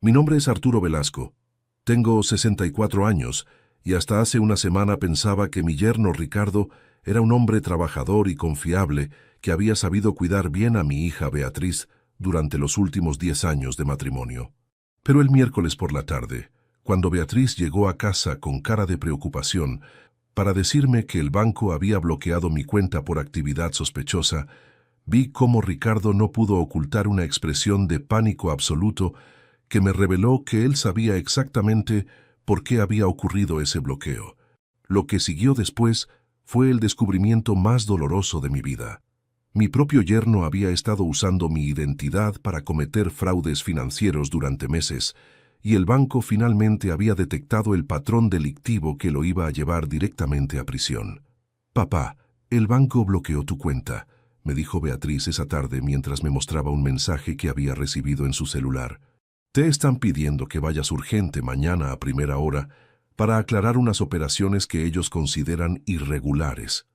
Mi nombre es Arturo Velasco. Tengo 64 años y hasta hace una semana pensaba que mi yerno Ricardo era un hombre trabajador y confiable que había sabido cuidar bien a mi hija Beatriz durante los últimos 10 años de matrimonio. Pero el miércoles por la tarde, cuando Beatriz llegó a casa con cara de preocupación para decirme que el banco había bloqueado mi cuenta por actividad sospechosa, vi cómo Ricardo no pudo ocultar una expresión de pánico absoluto que me reveló que él sabía exactamente por qué había ocurrido ese bloqueo. Lo que siguió después fue el descubrimiento más doloroso de mi vida. Mi propio yerno había estado usando mi identidad para cometer fraudes financieros durante meses, y el banco finalmente había detectado el patrón delictivo que lo iba a llevar directamente a prisión. «Papá, el banco bloqueó tu cuenta», me dijo Beatriz esa tarde mientras me mostraba un mensaje que había recibido en su celular. «Te están pidiendo que vayas urgente mañana a primera hora para aclarar unas operaciones que ellos consideran irregulares.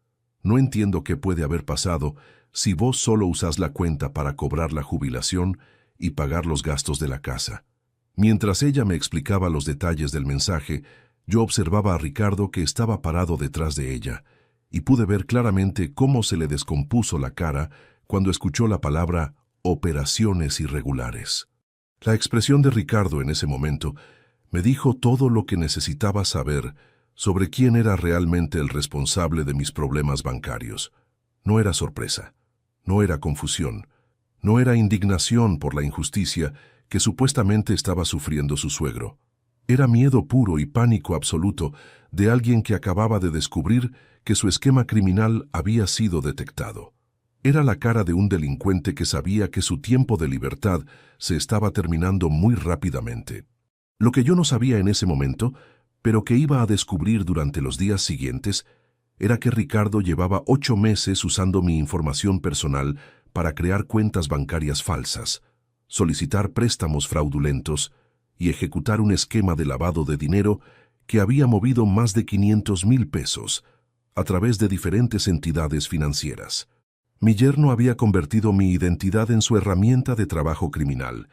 No entiendo qué puede haber pasado si vos solo usás la cuenta para cobrar la jubilación y pagar los gastos de la casa». Mientras ella me explicaba los detalles del mensaje, yo observaba a Ricardo que estaba parado detrás de ella, y pude ver claramente cómo se le descompuso la cara cuando escuchó la palabra operaciones irregulares. La expresión de Ricardo en ese momento me dijo todo lo que necesitaba saber sobre quién era realmente el responsable de mis problemas bancarios. No era sorpresa, no era confusión, no era indignación por la injusticia que supuestamente estaba sufriendo su suegro. Era miedo puro y pánico absoluto de alguien que acababa de descubrir que su esquema criminal había sido detectado. Era la cara de un delincuente que sabía que su tiempo de libertad se estaba terminando muy rápidamente. Lo que yo no sabía en ese momento, pero que iba a descubrir durante los días siguientes, era que Ricardo llevaba 8 meses usando mi información personal para crear cuentas bancarias falsas, solicitar préstamos fraudulentos y ejecutar un esquema de lavado de dinero que había movido más de 500,000 pesos a través de diferentes entidades financieras. Mi yerno había convertido mi identidad en su herramienta de trabajo criminal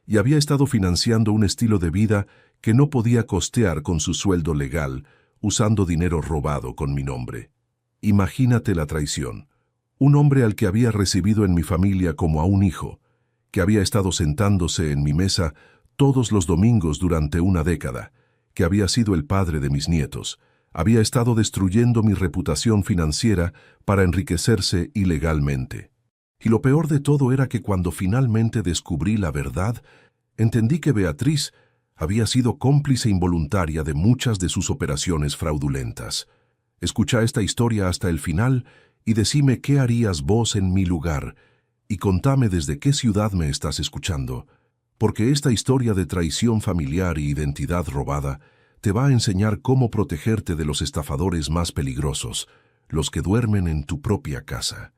y había estado financiando un estilo de vida que no podía costear con su sueldo legal, usando dinero robado con mi nombre. Imagínate la traición. Un hombre al que había recibido en mi familia como a un hijo, que había estado sentándose en mi mesa todos los domingos durante una década, que había sido el padre de mis nietos, había estado destruyendo mi reputación financiera para enriquecerse ilegalmente. Y lo peor de todo era que cuando finalmente descubrí la verdad, entendí que Beatriz había sido cómplice involuntaria de muchas de sus operaciones fraudulentas. Escucha esta historia hasta el final y decime qué harías vos en mi lugar, y contame desde qué ciudad me estás escuchando, porque esta historia de traición familiar y identidad robada te va a enseñar cómo protegerte de los estafadores más peligrosos, los que duermen en tu propia casa.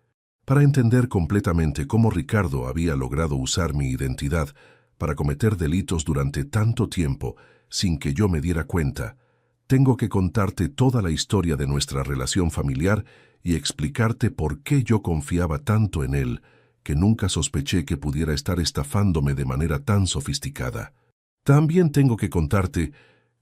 Para entender completamente cómo Ricardo había logrado usar mi identidad para cometer delitos durante tanto tiempo sin que yo me diera cuenta, tengo que contarte toda la historia de nuestra relación familiar y explicarte por qué yo confiaba tanto en él, que nunca sospeché que pudiera estar estafándome de manera tan sofisticada. También tengo que contarte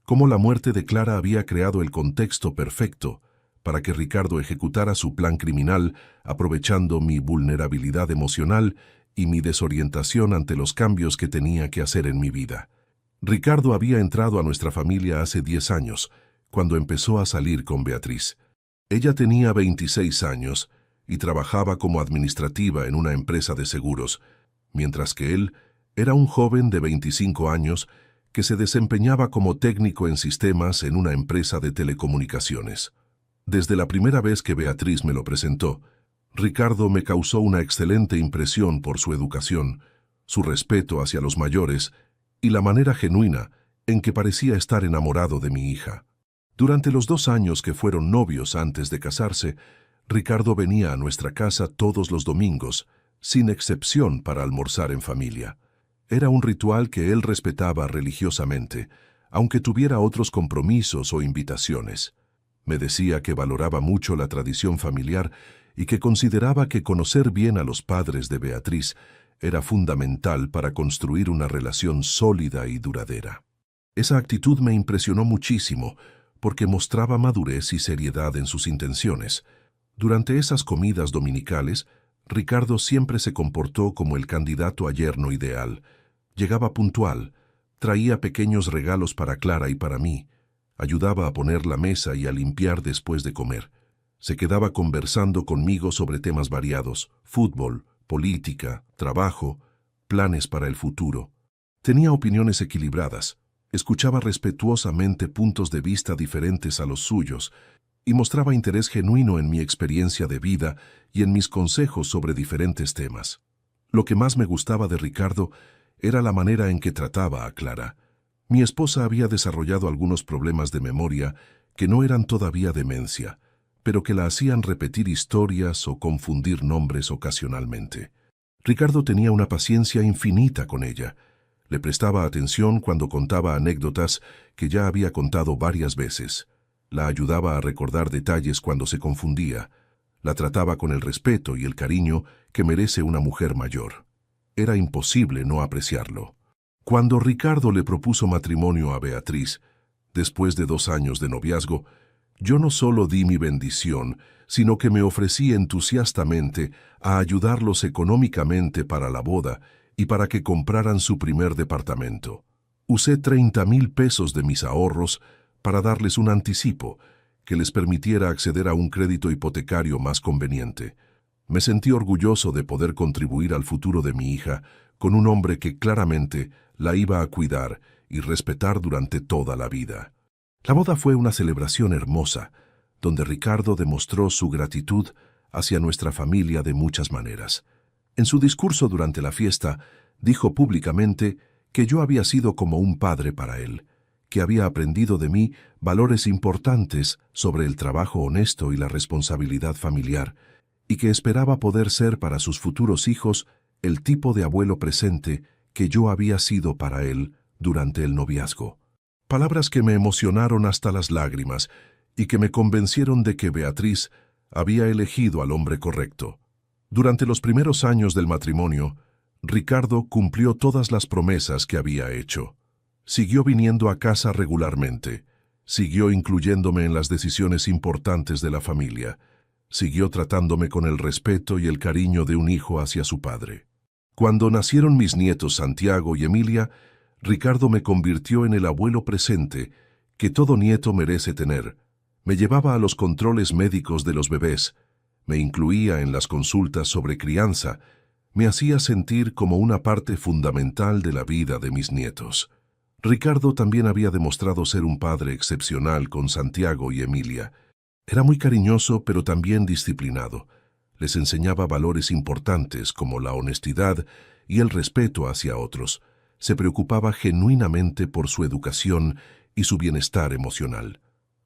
cómo la muerte de Clara había creado el contexto perfecto para que Ricardo ejecutara su plan criminal, aprovechando mi vulnerabilidad emocional y mi desorientación ante los cambios que tenía que hacer en mi vida. Ricardo había entrado a nuestra familia hace 10 años, cuando empezó a salir con Beatriz. Ella tenía 26 años y trabajaba como administrativa en una empresa de seguros, mientras que él era un joven de 25 años que se desempeñaba como técnico en sistemas en una empresa de telecomunicaciones. Desde la primera vez que Beatriz me lo presentó, Ricardo me causó una excelente impresión por su educación, su respeto hacia los mayores y la manera genuina en que parecía estar enamorado de mi hija. Durante los 2 años que fueron novios antes de casarse, Ricardo venía a nuestra casa todos los domingos, sin excepción para almorzar en familia. Era un ritual que él respetaba religiosamente, aunque tuviera otros compromisos o invitaciones. Me decía que valoraba mucho la tradición familiar y que consideraba que conocer bien a los padres de Beatriz era fundamental para construir una relación sólida y duradera. Esa actitud me impresionó muchísimo porque mostraba madurez y seriedad en sus intenciones. Durante esas comidas dominicales, Ricardo siempre se comportó como el candidato a yerno ideal. Llegaba puntual, traía pequeños regalos para Clara y para mí, ayudaba a poner la mesa y a limpiar después de comer. Se quedaba conversando conmigo sobre temas variados: fútbol, política, trabajo, planes para el futuro. Tenía opiniones equilibradas, escuchaba respetuosamente puntos de vista diferentes a los suyos y mostraba interés genuino en mi experiencia de vida y en mis consejos sobre diferentes temas. Lo que más me gustaba de Ricardo era la manera en que trataba a Clara. Mi esposa había desarrollado algunos problemas de memoria que no eran todavía demencia, pero que la hacían repetir historias o confundir nombres ocasionalmente. Ricardo tenía una paciencia infinita con ella. Le prestaba atención cuando contaba anécdotas que ya había contado varias veces. La ayudaba a recordar detalles cuando se confundía. La trataba con el respeto y el cariño que merece una mujer mayor. Era imposible no apreciarlo. Cuando Ricardo le propuso matrimonio a Beatriz, después de 2 años de noviazgo, yo no solo di mi bendición, sino que me ofrecí entusiastamente a ayudarlos económicamente para la boda y para que compraran su primer departamento. Usé 30,000 pesos de mis ahorros para darles un anticipo que les permitiera acceder a un crédito hipotecario más conveniente. Me sentí orgulloso de poder contribuir al futuro de mi hija con un hombre que claramente la iba a cuidar y respetar durante toda la vida. La boda fue una celebración hermosa, donde Ricardo demostró su gratitud hacia nuestra familia de muchas maneras. En su discurso durante la fiesta, dijo públicamente que yo había sido como un padre para él, que había aprendido de mí valores importantes sobre el trabajo honesto y la responsabilidad familiar, y que esperaba poder ser para sus futuros hijos el tipo de abuelo presente que yo había sido para él durante el noviazgo. Palabras que me emocionaron hasta las lágrimas y que me convencieron de que Beatriz había elegido al hombre correcto. Durante los primeros años del matrimonio, Ricardo cumplió todas las promesas que había hecho. Siguió viniendo a casa regularmente, siguió incluyéndome en las decisiones importantes de la familia, siguió tratándome con el respeto y el cariño de un hijo hacia su padre. Cuando nacieron mis nietos Santiago y Emilia, Ricardo me convirtió en el abuelo presente que todo nieto merece tener. Me llevaba a los controles médicos de los bebés, me incluía en las consultas sobre crianza, me hacía sentir como una parte fundamental de la vida de mis nietos. Ricardo también había demostrado ser un padre excepcional con Santiago y Emilia. Era muy cariñoso, pero también disciplinado. Les enseñaba valores importantes como la honestidad y el respeto hacia otros. Se preocupaba genuinamente por su educación y su bienestar emocional.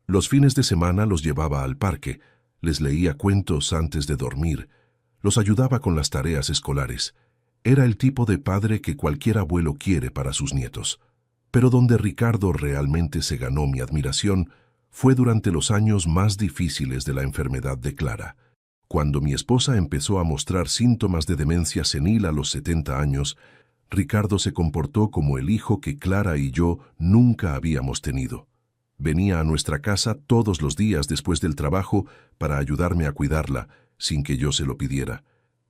Los fines de semana los llevaba al parque, les leía cuentos antes de dormir, los ayudaba con las tareas escolares. Era el tipo de padre que cualquier abuelo quiere para sus nietos. Pero donde Ricardo realmente se ganó mi admiración fue durante los años más difíciles de la enfermedad de Clara. Cuando mi esposa empezó a mostrar síntomas de demencia senil a los 70 años, Ricardo se comportó como el hijo que Clara y yo nunca habíamos tenido. Venía a nuestra casa todos los días después del trabajo para ayudarme a cuidarla, sin que yo se lo pidiera.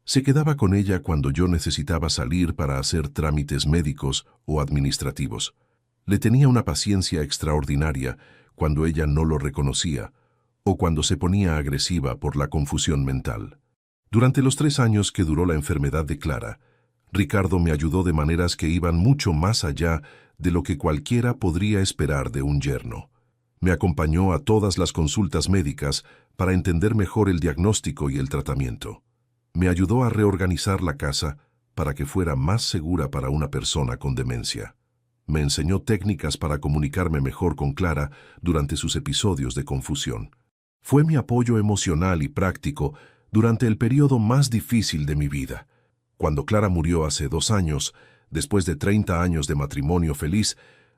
Se quedaba con ella cuando yo necesitaba salir para hacer trámites médicos o administrativos. Le tenía una paciencia extraordinaria cuando ella no lo reconocía o cuando se ponía agresiva por la confusión mental. Durante los 3 años que duró la enfermedad de Clara, Ricardo me ayudó de maneras que iban mucho más allá de lo que cualquiera podría esperar de un yerno. Me acompañó a todas las consultas médicas para entender mejor el diagnóstico y el tratamiento. Me ayudó a reorganizar la casa para que fuera más segura para una persona con demencia. Me enseñó técnicas para comunicarme mejor con Clara durante sus episodios de confusión. Fue mi apoyo emocional y práctico durante el periodo más difícil de mi vida. Cuando Clara murió hace 2 años, después de 30 años de matrimonio feliz,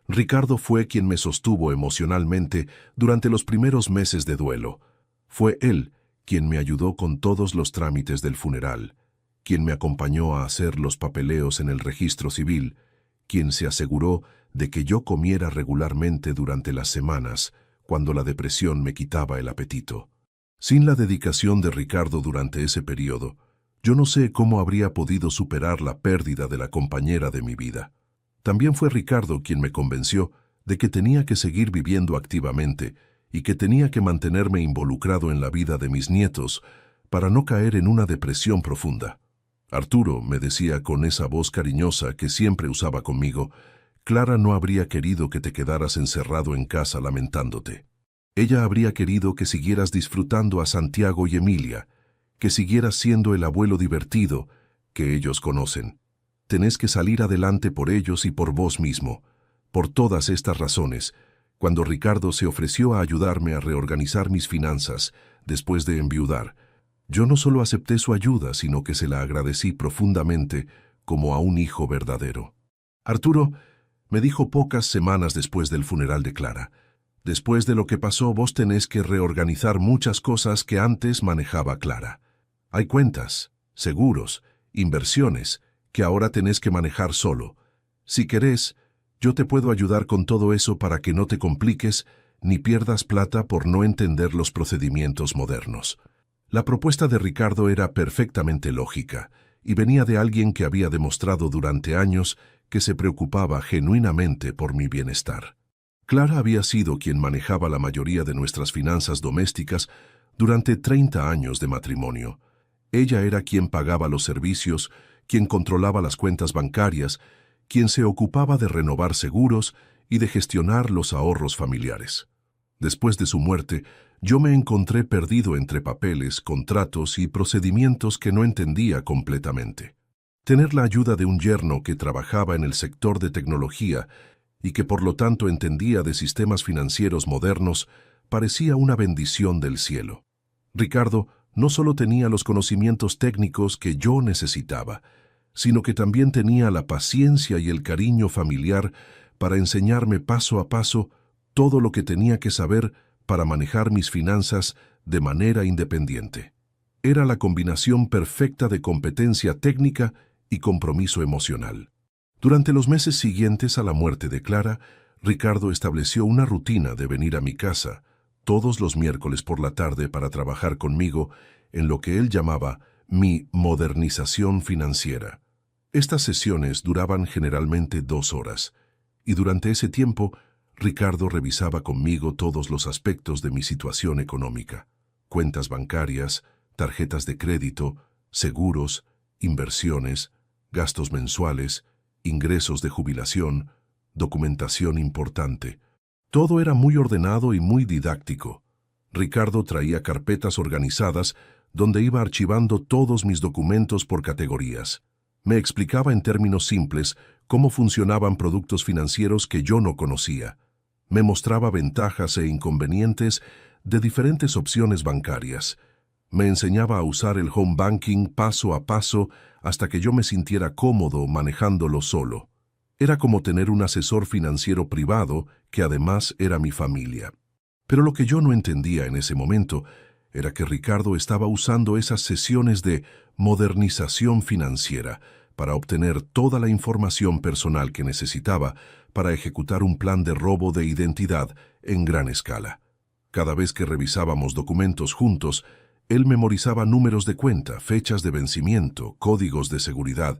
Ricardo fue quien me sostuvo emocionalmente durante los primeros meses de duelo. Fue él quien me ayudó con todos los trámites del funeral, quien me acompañó a hacer los papeleos en el registro civil, quien se aseguró de que yo comiera regularmente durante las semanas, cuando la depresión me quitaba el apetito. Sin la dedicación de Ricardo durante ese periodo, yo no sé cómo habría podido superar la pérdida de la compañera de mi vida. También fue Ricardo quien me convenció de que tenía que seguir viviendo activamente y que tenía que mantenerme involucrado en la vida de mis nietos para no caer en una depresión profunda. Arturo, me decía con esa voz cariñosa que siempre usaba conmigo, Clara no habría querido que te quedaras encerrado en casa lamentándote. Ella habría querido que siguieras disfrutando a Santiago y Emilia, que siguieras siendo el abuelo divertido que ellos conocen. Tenés que salir adelante por ellos y por vos mismo. Por todas estas razones, cuando Ricardo se ofreció a ayudarme a reorganizar mis finanzas después de enviudar, yo no solo acepté su ayuda, sino que se la agradecí profundamente como a un hijo verdadero. Arturo me dijo pocas semanas después del funeral de Clara: después de lo que pasó, vos tenés que reorganizar muchas cosas que antes manejaba Clara. Hay cuentas, seguros, inversiones, que ahora tenés que manejar solo. Si querés, yo te puedo ayudar con todo eso para que no te compliques ni pierdas plata por no entender los procedimientos modernos. La propuesta de Ricardo era perfectamente lógica y venía de alguien que había demostrado durante años que se preocupaba genuinamente por mi bienestar. Clara había sido quien manejaba la mayoría de nuestras finanzas domésticas durante 30 años de matrimonio. Ella era quien pagaba los servicios, quien controlaba las cuentas bancarias, quien se ocupaba de renovar seguros y de gestionar los ahorros familiares. Después de su muerte, yo me encontré perdido entre papeles, contratos y procedimientos que no entendía completamente. Tener la ayuda de un yerno que trabajaba en el sector de tecnología y que por lo tanto entendía de sistemas financieros modernos parecía una bendición del cielo. Ricardo no solo tenía los conocimientos técnicos que yo necesitaba, sino que también tenía la paciencia y el cariño familiar para enseñarme paso a paso todo lo que tenía que saber para manejar mis finanzas de manera independiente. Era la combinación perfecta de competencia técnica y compromiso emocional. Durante los meses siguientes a la muerte de Clara, Ricardo estableció una rutina de venir a mi casa todos los miércoles por la tarde para trabajar conmigo en lo que él llamaba mi modernización financiera. Estas sesiones duraban generalmente 2 horas, y durante ese tiempo Ricardo revisaba conmigo todos los aspectos de mi situación económica: cuentas bancarias, tarjetas de crédito, seguros, inversiones, gastos mensuales, ingresos de jubilación, documentación importante. Todo era muy ordenado y muy didáctico. Ricardo traía carpetas organizadas donde iba archivando todos mis documentos por categorías. Me explicaba en términos simples cómo funcionaban productos financieros que yo no conocía. Me mostraba ventajas e inconvenientes de diferentes opciones bancarias. Me enseñaba a usar el home banking paso a paso hasta que yo me sintiera cómodo manejándolo solo. Era como tener un asesor financiero privado que además era mi familia. Pero lo que yo no entendía en ese momento era que Ricardo estaba usando esas sesiones de modernización financiera para obtener toda la información personal que necesitaba para ejecutar un plan de robo de identidad en gran escala. Cada vez que revisábamos documentos juntos, él memorizaba números de cuenta, fechas de vencimiento, códigos de seguridad.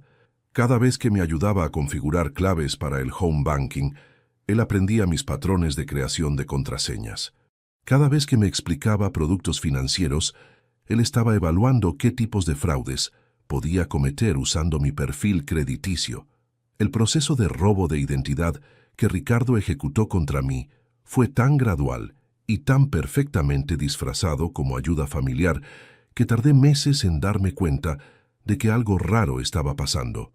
Cada vez que me ayudaba a configurar claves para el home banking, él aprendía mis patrones de creación de contraseñas. Cada vez que me explicaba productos financieros, él estaba evaluando qué tipos de fraudes podía cometer usando mi perfil crediticio. El proceso de robo de identidad que Ricardo ejecutó contra mí fue tan gradual y tan perfectamente disfrazado como ayuda familiar que tardé meses en darme cuenta de que algo raro estaba pasando.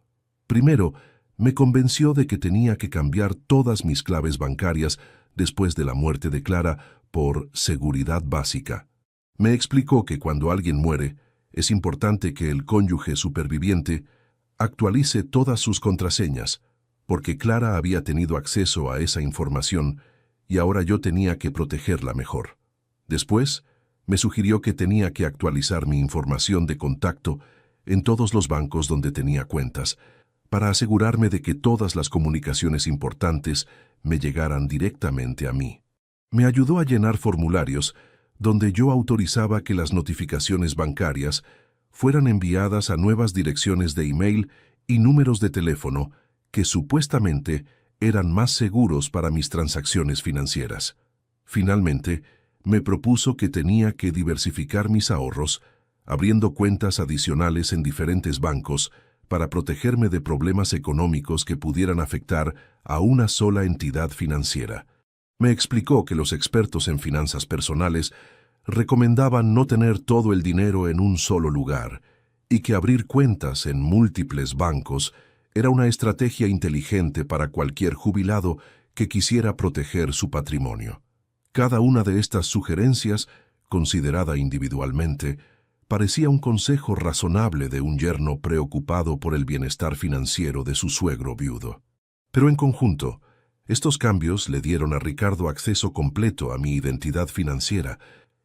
Primero, me convenció de que tenía que cambiar todas mis claves bancarias después de la muerte de Clara por seguridad básica. Me explicó que cuando alguien muere, es importante que el cónyuge superviviente actualice todas sus contraseñas, porque Clara había tenido acceso a esa información y ahora yo tenía que protegerla mejor. Después, me sugirió que tenía que actualizar mi información de contacto en todos los bancos donde tenía cuentas, para asegurarme de que todas las comunicaciones importantes me llegaran directamente a mí. Me ayudó a llenar formularios donde yo autorizaba que las notificaciones bancarias fueran enviadas a nuevas direcciones de email y números de teléfono que supuestamente eran más seguros para mis transacciones financieras. Finalmente, me propuso que tenía que diversificar mis ahorros, abriendo cuentas adicionales en diferentes bancos para protegerme de problemas económicos que pudieran afectar a una sola entidad financiera. Me explicó que los expertos en finanzas personales recomendaban no tener todo el dinero en un solo lugar y que abrir cuentas en múltiples bancos era una estrategia inteligente para cualquier jubilado que quisiera proteger su patrimonio. Cada una de estas sugerencias, considerada individualmente, parecía un consejo razonable de un yerno preocupado por el bienestar financiero de su suegro viudo. Pero en conjunto, estos cambios le dieron a Ricardo acceso completo a mi identidad financiera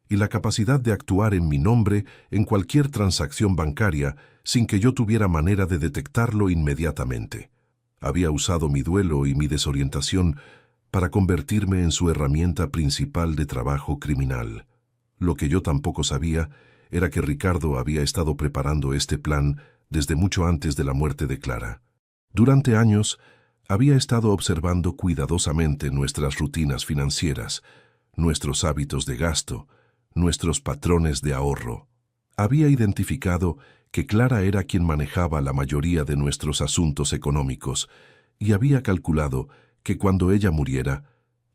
y la capacidad de actuar en mi nombre en cualquier transacción bancaria sin que yo tuviera manera de detectarlo inmediatamente. Había usado mi duelo y mi desorientación para convertirme en su herramienta principal de trabajo criminal. Lo que yo tampoco sabía era que Ricardo había estado preparando este plan desde mucho antes de la muerte de Clara. Durante años, había estado observando cuidadosamente nuestras rutinas financieras, nuestros hábitos de gasto, nuestros patrones de ahorro. Había identificado que Clara era quien manejaba la mayoría de nuestros asuntos económicos y había calculado que cuando ella muriera,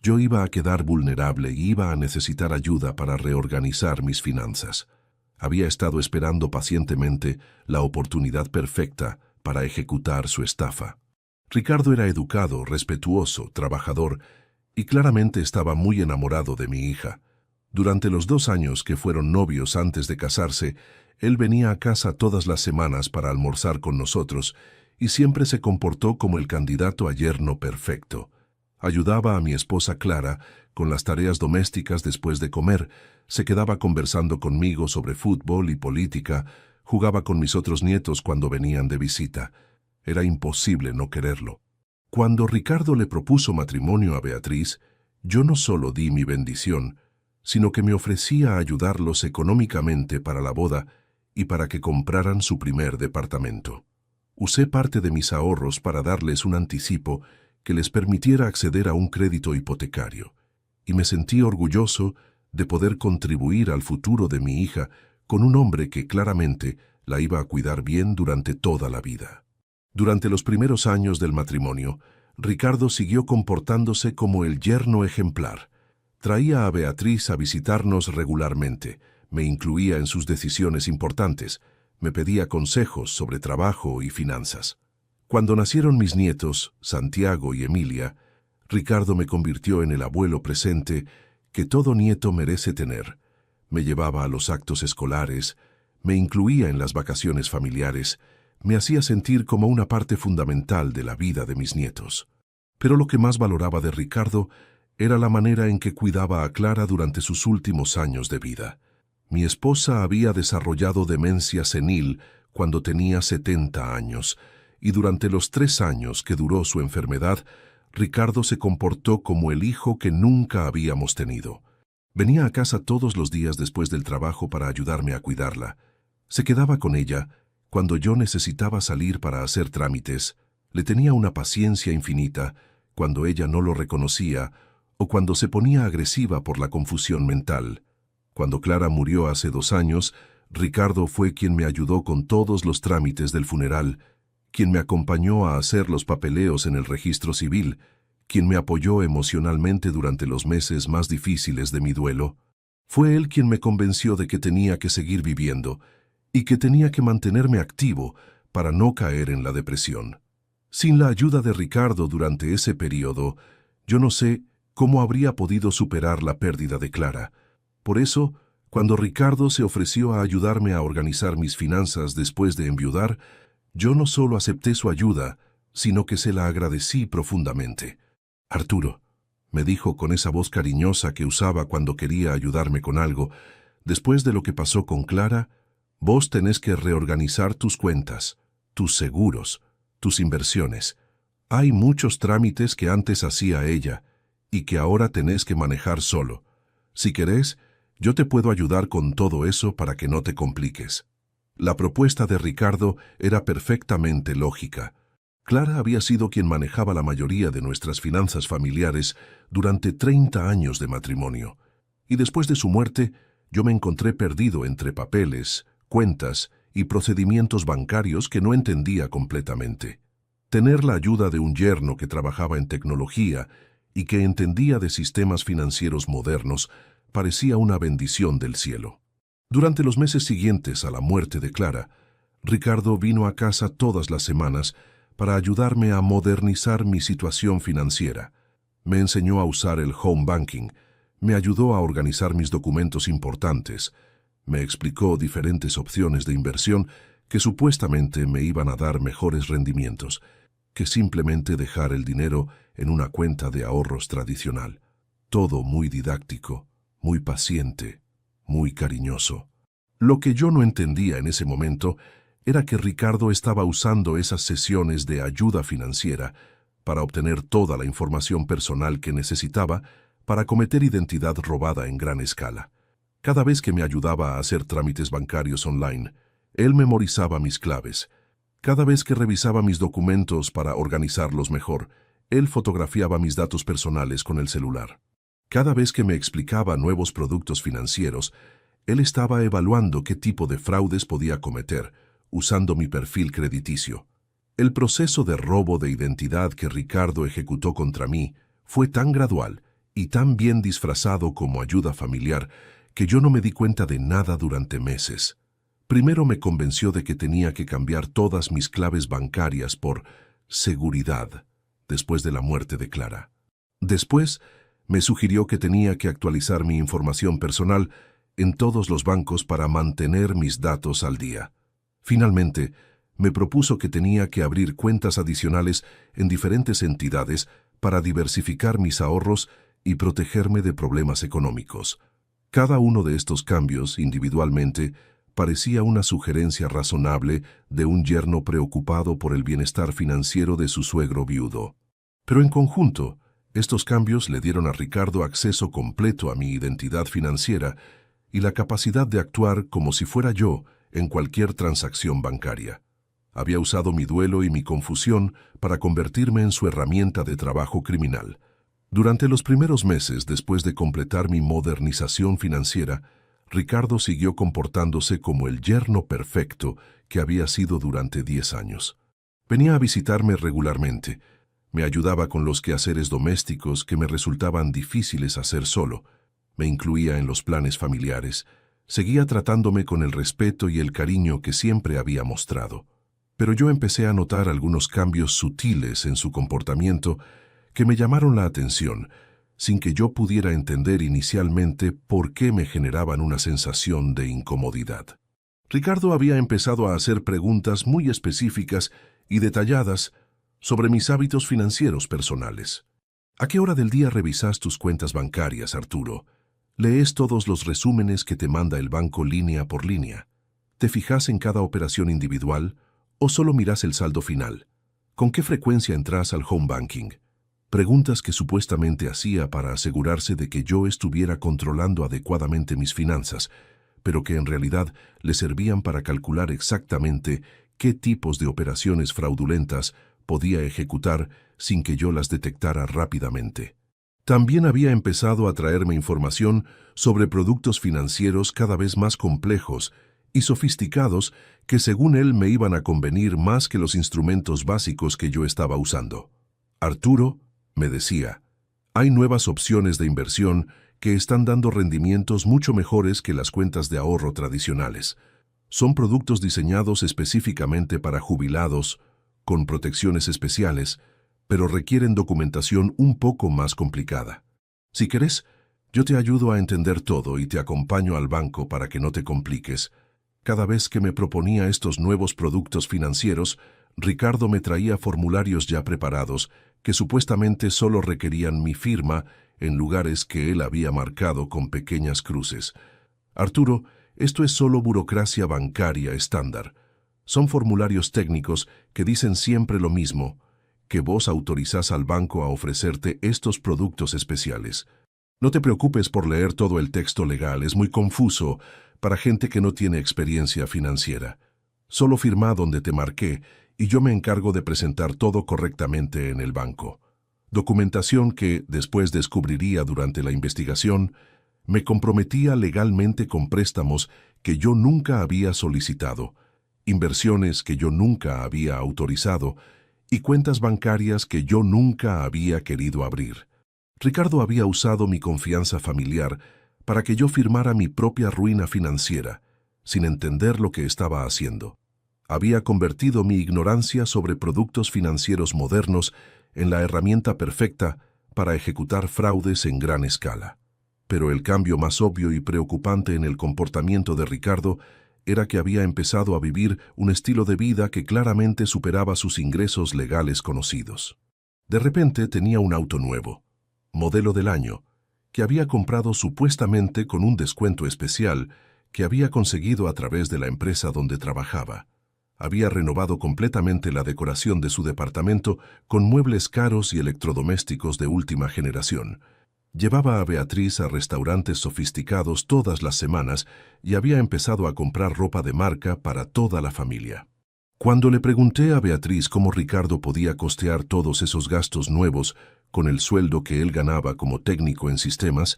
yo iba a quedar vulnerable y iba a necesitar ayuda para reorganizar mis finanzas. Había estado esperando pacientemente la oportunidad perfecta para ejecutar su estafa. Ricardo era educado, respetuoso, trabajador y claramente estaba muy enamorado de mi hija. Durante los 2 años que fueron novios antes de casarse, él venía a casa todas las semanas para almorzar con nosotros y siempre se comportó como el candidato a yerno perfecto. Ayudaba a mi esposa Clara con las tareas domésticas después de comer, se quedaba conversando conmigo sobre fútbol y política, jugaba con mis otros nietos cuando venían de visita. Era imposible no quererlo. Cuando Ricardo le propuso matrimonio a Beatriz, yo no solo di mi bendición, sino que me ofrecía ayudarlos económicamente para la boda y para que compraran su primer departamento. Usé parte de mis ahorros para darles un anticipo que les permitiera acceder a un crédito hipotecario, y me sentí orgulloso de poder contribuir al futuro de mi hija con un hombre que claramente la iba a cuidar bien durante toda la vida. Durante los primeros años del matrimonio, Ricardo siguió comportándose como el yerno ejemplar. Traía a Beatriz a visitarnos regularmente, me incluía en sus decisiones importantes, me pedía consejos sobre trabajo y finanzas. Cuando nacieron mis nietos, Santiago y Emilia, Ricardo me convirtió en el abuelo presente que todo nieto merece tener. Me llevaba a los actos escolares, me incluía en las vacaciones familiares, me hacía sentir como una parte fundamental de la vida de mis nietos. Pero lo que más valoraba de Ricardo era la manera en que cuidaba a Clara durante sus últimos años de vida. Mi esposa había desarrollado demencia senil cuando tenía 70 años, y durante los 3 años que duró su enfermedad, Ricardo se comportó como el hijo que nunca habíamos tenido. Venía a casa todos los días después del trabajo para ayudarme a cuidarla. Se quedaba con ella cuando yo necesitaba salir para hacer trámites. Le tenía una paciencia infinita cuando ella no lo reconocía o cuando se ponía agresiva por la confusión mental. Cuando Clara murió hace 2 años, Ricardo fue quien me ayudó con todos los trámites del funeral, quien me acompañó a hacer los papeleos en el registro civil, quien me apoyó emocionalmente durante los meses más difíciles de mi duelo. Fue él quien me convenció de que tenía que seguir viviendo y que tenía que mantenerme activo para no caer en la depresión. Sin la ayuda de Ricardo durante ese periodo, yo no sé cómo habría podido superar la pérdida de Clara. Por eso, cuando Ricardo se ofreció a ayudarme a organizar mis finanzas después de enviudar, yo no solo acepté su ayuda, sino que se la agradecí profundamente. «Arturo», me dijo con esa voz cariñosa que usaba cuando quería ayudarme con algo, «después de lo que pasó con Clara, Vos tenés que reorganizar tus cuentas, tus seguros, tus inversiones. Hay muchos trámites que antes hacía ella y que ahora tenés que manejar solo. Si querés, yo te puedo ayudar con todo eso para que no te compliques. La propuesta de Ricardo era perfectamente lógica. Clara había sido quien manejaba la mayoría de nuestras finanzas familiares durante 30 años de matrimonio, y después de su muerte yo me encontré perdido entre papeles, cuentas y procedimientos bancarios que no entendía completamente. Tener la ayuda de un yerno que trabajaba en tecnología y que entendía de sistemas financieros modernos parecía una bendición del cielo. Durante los meses siguientes a la muerte de Clara, Ricardo vino a casa todas las semanas para ayudarme a modernizar mi situación financiera. Me enseñó a usar el home banking, me ayudó a organizar mis documentos importantes, me explicó diferentes opciones de inversión que supuestamente me iban a dar mejores rendimientos que simplemente dejar el dinero en una cuenta de ahorros tradicional. Todo muy didáctico, muy paciente, muy cariñoso. Lo que yo no entendía en ese momento era que Ricardo estaba usando esas sesiones de ayuda financiera para obtener toda la información personal que necesitaba para cometer identidad robada en gran escala. Cada vez que me ayudaba a hacer trámites bancarios online, él memorizaba mis claves. Cada vez que revisaba mis documentos para organizarlos mejor, él fotografiaba mis datos personales con el celular. Cada vez que me explicaba nuevos productos financieros, él estaba evaluando qué tipo de fraudes podía cometer, usando mi perfil crediticio. El proceso de robo de identidad que Ricardo ejecutó contra mí fue tan gradual y tan bien disfrazado como ayuda familiar que yo no me di cuenta de nada durante meses. Primero me convenció de que tenía que cambiar todas mis claves bancarias por seguridad, después de la muerte de Clara. Después, me sugirió que tenía que actualizar mi información personal en todos los bancos para mantener mis datos al día. Finalmente, me propuso que tenía que abrir cuentas adicionales en diferentes entidades para diversificar mis ahorros y protegerme de problemas económicos. Cada uno de estos cambios, individualmente, parecía una sugerencia razonable de un yerno preocupado por el bienestar financiero de su suegro viudo. Pero en conjunto, estos cambios le dieron a Ricardo acceso completo a mi identidad financiera y la capacidad de actuar como si fuera yo en cualquier transacción bancaria. Había usado mi duelo y mi confusión para convertirme en su herramienta de trabajo criminal. Durante los primeros meses después de completar mi modernización financiera, Ricardo siguió comportándose como el yerno perfecto que había sido durante 10 años. Venía a visitarme regularmente, me ayudaba con los quehaceres domésticos que me resultaban difíciles hacer solo, me incluía en los planes familiares, seguía tratándome con el respeto y el cariño que siempre había mostrado. Pero yo empecé a notar algunos cambios sutiles en su comportamiento que me llamaron la atención, sin que yo pudiera entender inicialmente por qué me generaban una sensación de incomodidad. Ricardo había empezado a hacer preguntas muy específicas y detalladas sobre mis hábitos financieros personales. ¿A qué hora del día revisas tus cuentas bancarias, Arturo? ¿Lees todos los resúmenes que te manda el banco línea por línea? ¿Te fijas en cada operación individual o solo miras el saldo final? ¿Con qué frecuencia entras al home banking? Preguntas que supuestamente hacía para asegurarse de que yo estuviera controlando adecuadamente mis finanzas, pero que en realidad le servían para calcular exactamente qué tipos de operaciones fraudulentas podía ejecutar sin que yo las detectara rápidamente. También había empezado a traerme información sobre productos financieros cada vez más complejos y sofisticados que según él me iban a convenir más que los instrumentos básicos que yo estaba usando. Arturo, me decía, hay nuevas opciones de inversión que están dando rendimientos mucho mejores que las cuentas de ahorro tradicionales. Son productos diseñados específicamente para jubilados, con protecciones especiales, pero requieren documentación un poco más complicada. Si querés, yo te ayudo a entender todo y te acompaño al banco para que no te compliques. Cada vez que me proponía estos nuevos productos financieros, Ricardo me traía formularios ya preparados que supuestamente solo requerían mi firma en lugares que él había marcado con pequeñas cruces. Arturo Esto es solo burocracia bancaria estándar. Son formularios técnicos que dicen siempre lo mismo, que vos autorizás al banco a ofrecerte estos productos especiales. No te preocupes por leer todo el texto legal, es muy confuso para gente que no tiene experiencia financiera. Solo firma donde te marqué y yo me encargo de presentar todo correctamente en el banco. Documentación que, después descubriría durante la investigación, me comprometía legalmente con préstamos que yo nunca había solicitado, inversiones que yo nunca había autorizado y cuentas bancarias que yo nunca había querido abrir. Ricardo había usado mi confianza familiar para que yo firmara mi propia ruina financiera, sin entender lo que estaba haciendo. Había convertido mi ignorancia sobre productos financieros modernos en la herramienta perfecta para ejecutar fraudes en gran escala. Pero el cambio más obvio y preocupante en el comportamiento de Ricardo era que había empezado a vivir un estilo de vida que claramente superaba sus ingresos legales conocidos. De repente tenía un auto nuevo, modelo del año, que había comprado supuestamente con un descuento especial que había conseguido a través de la empresa donde trabajaba. Había renovado completamente la decoración de su departamento con muebles caros y electrodomésticos de última generación. Llevaba a Beatriz a restaurantes sofisticados todas las semanas y había empezado a comprar ropa de marca para toda la familia. Cuando le pregunté a Beatriz cómo Ricardo podía costear todos esos gastos nuevos con el sueldo que él ganaba como técnico en sistemas,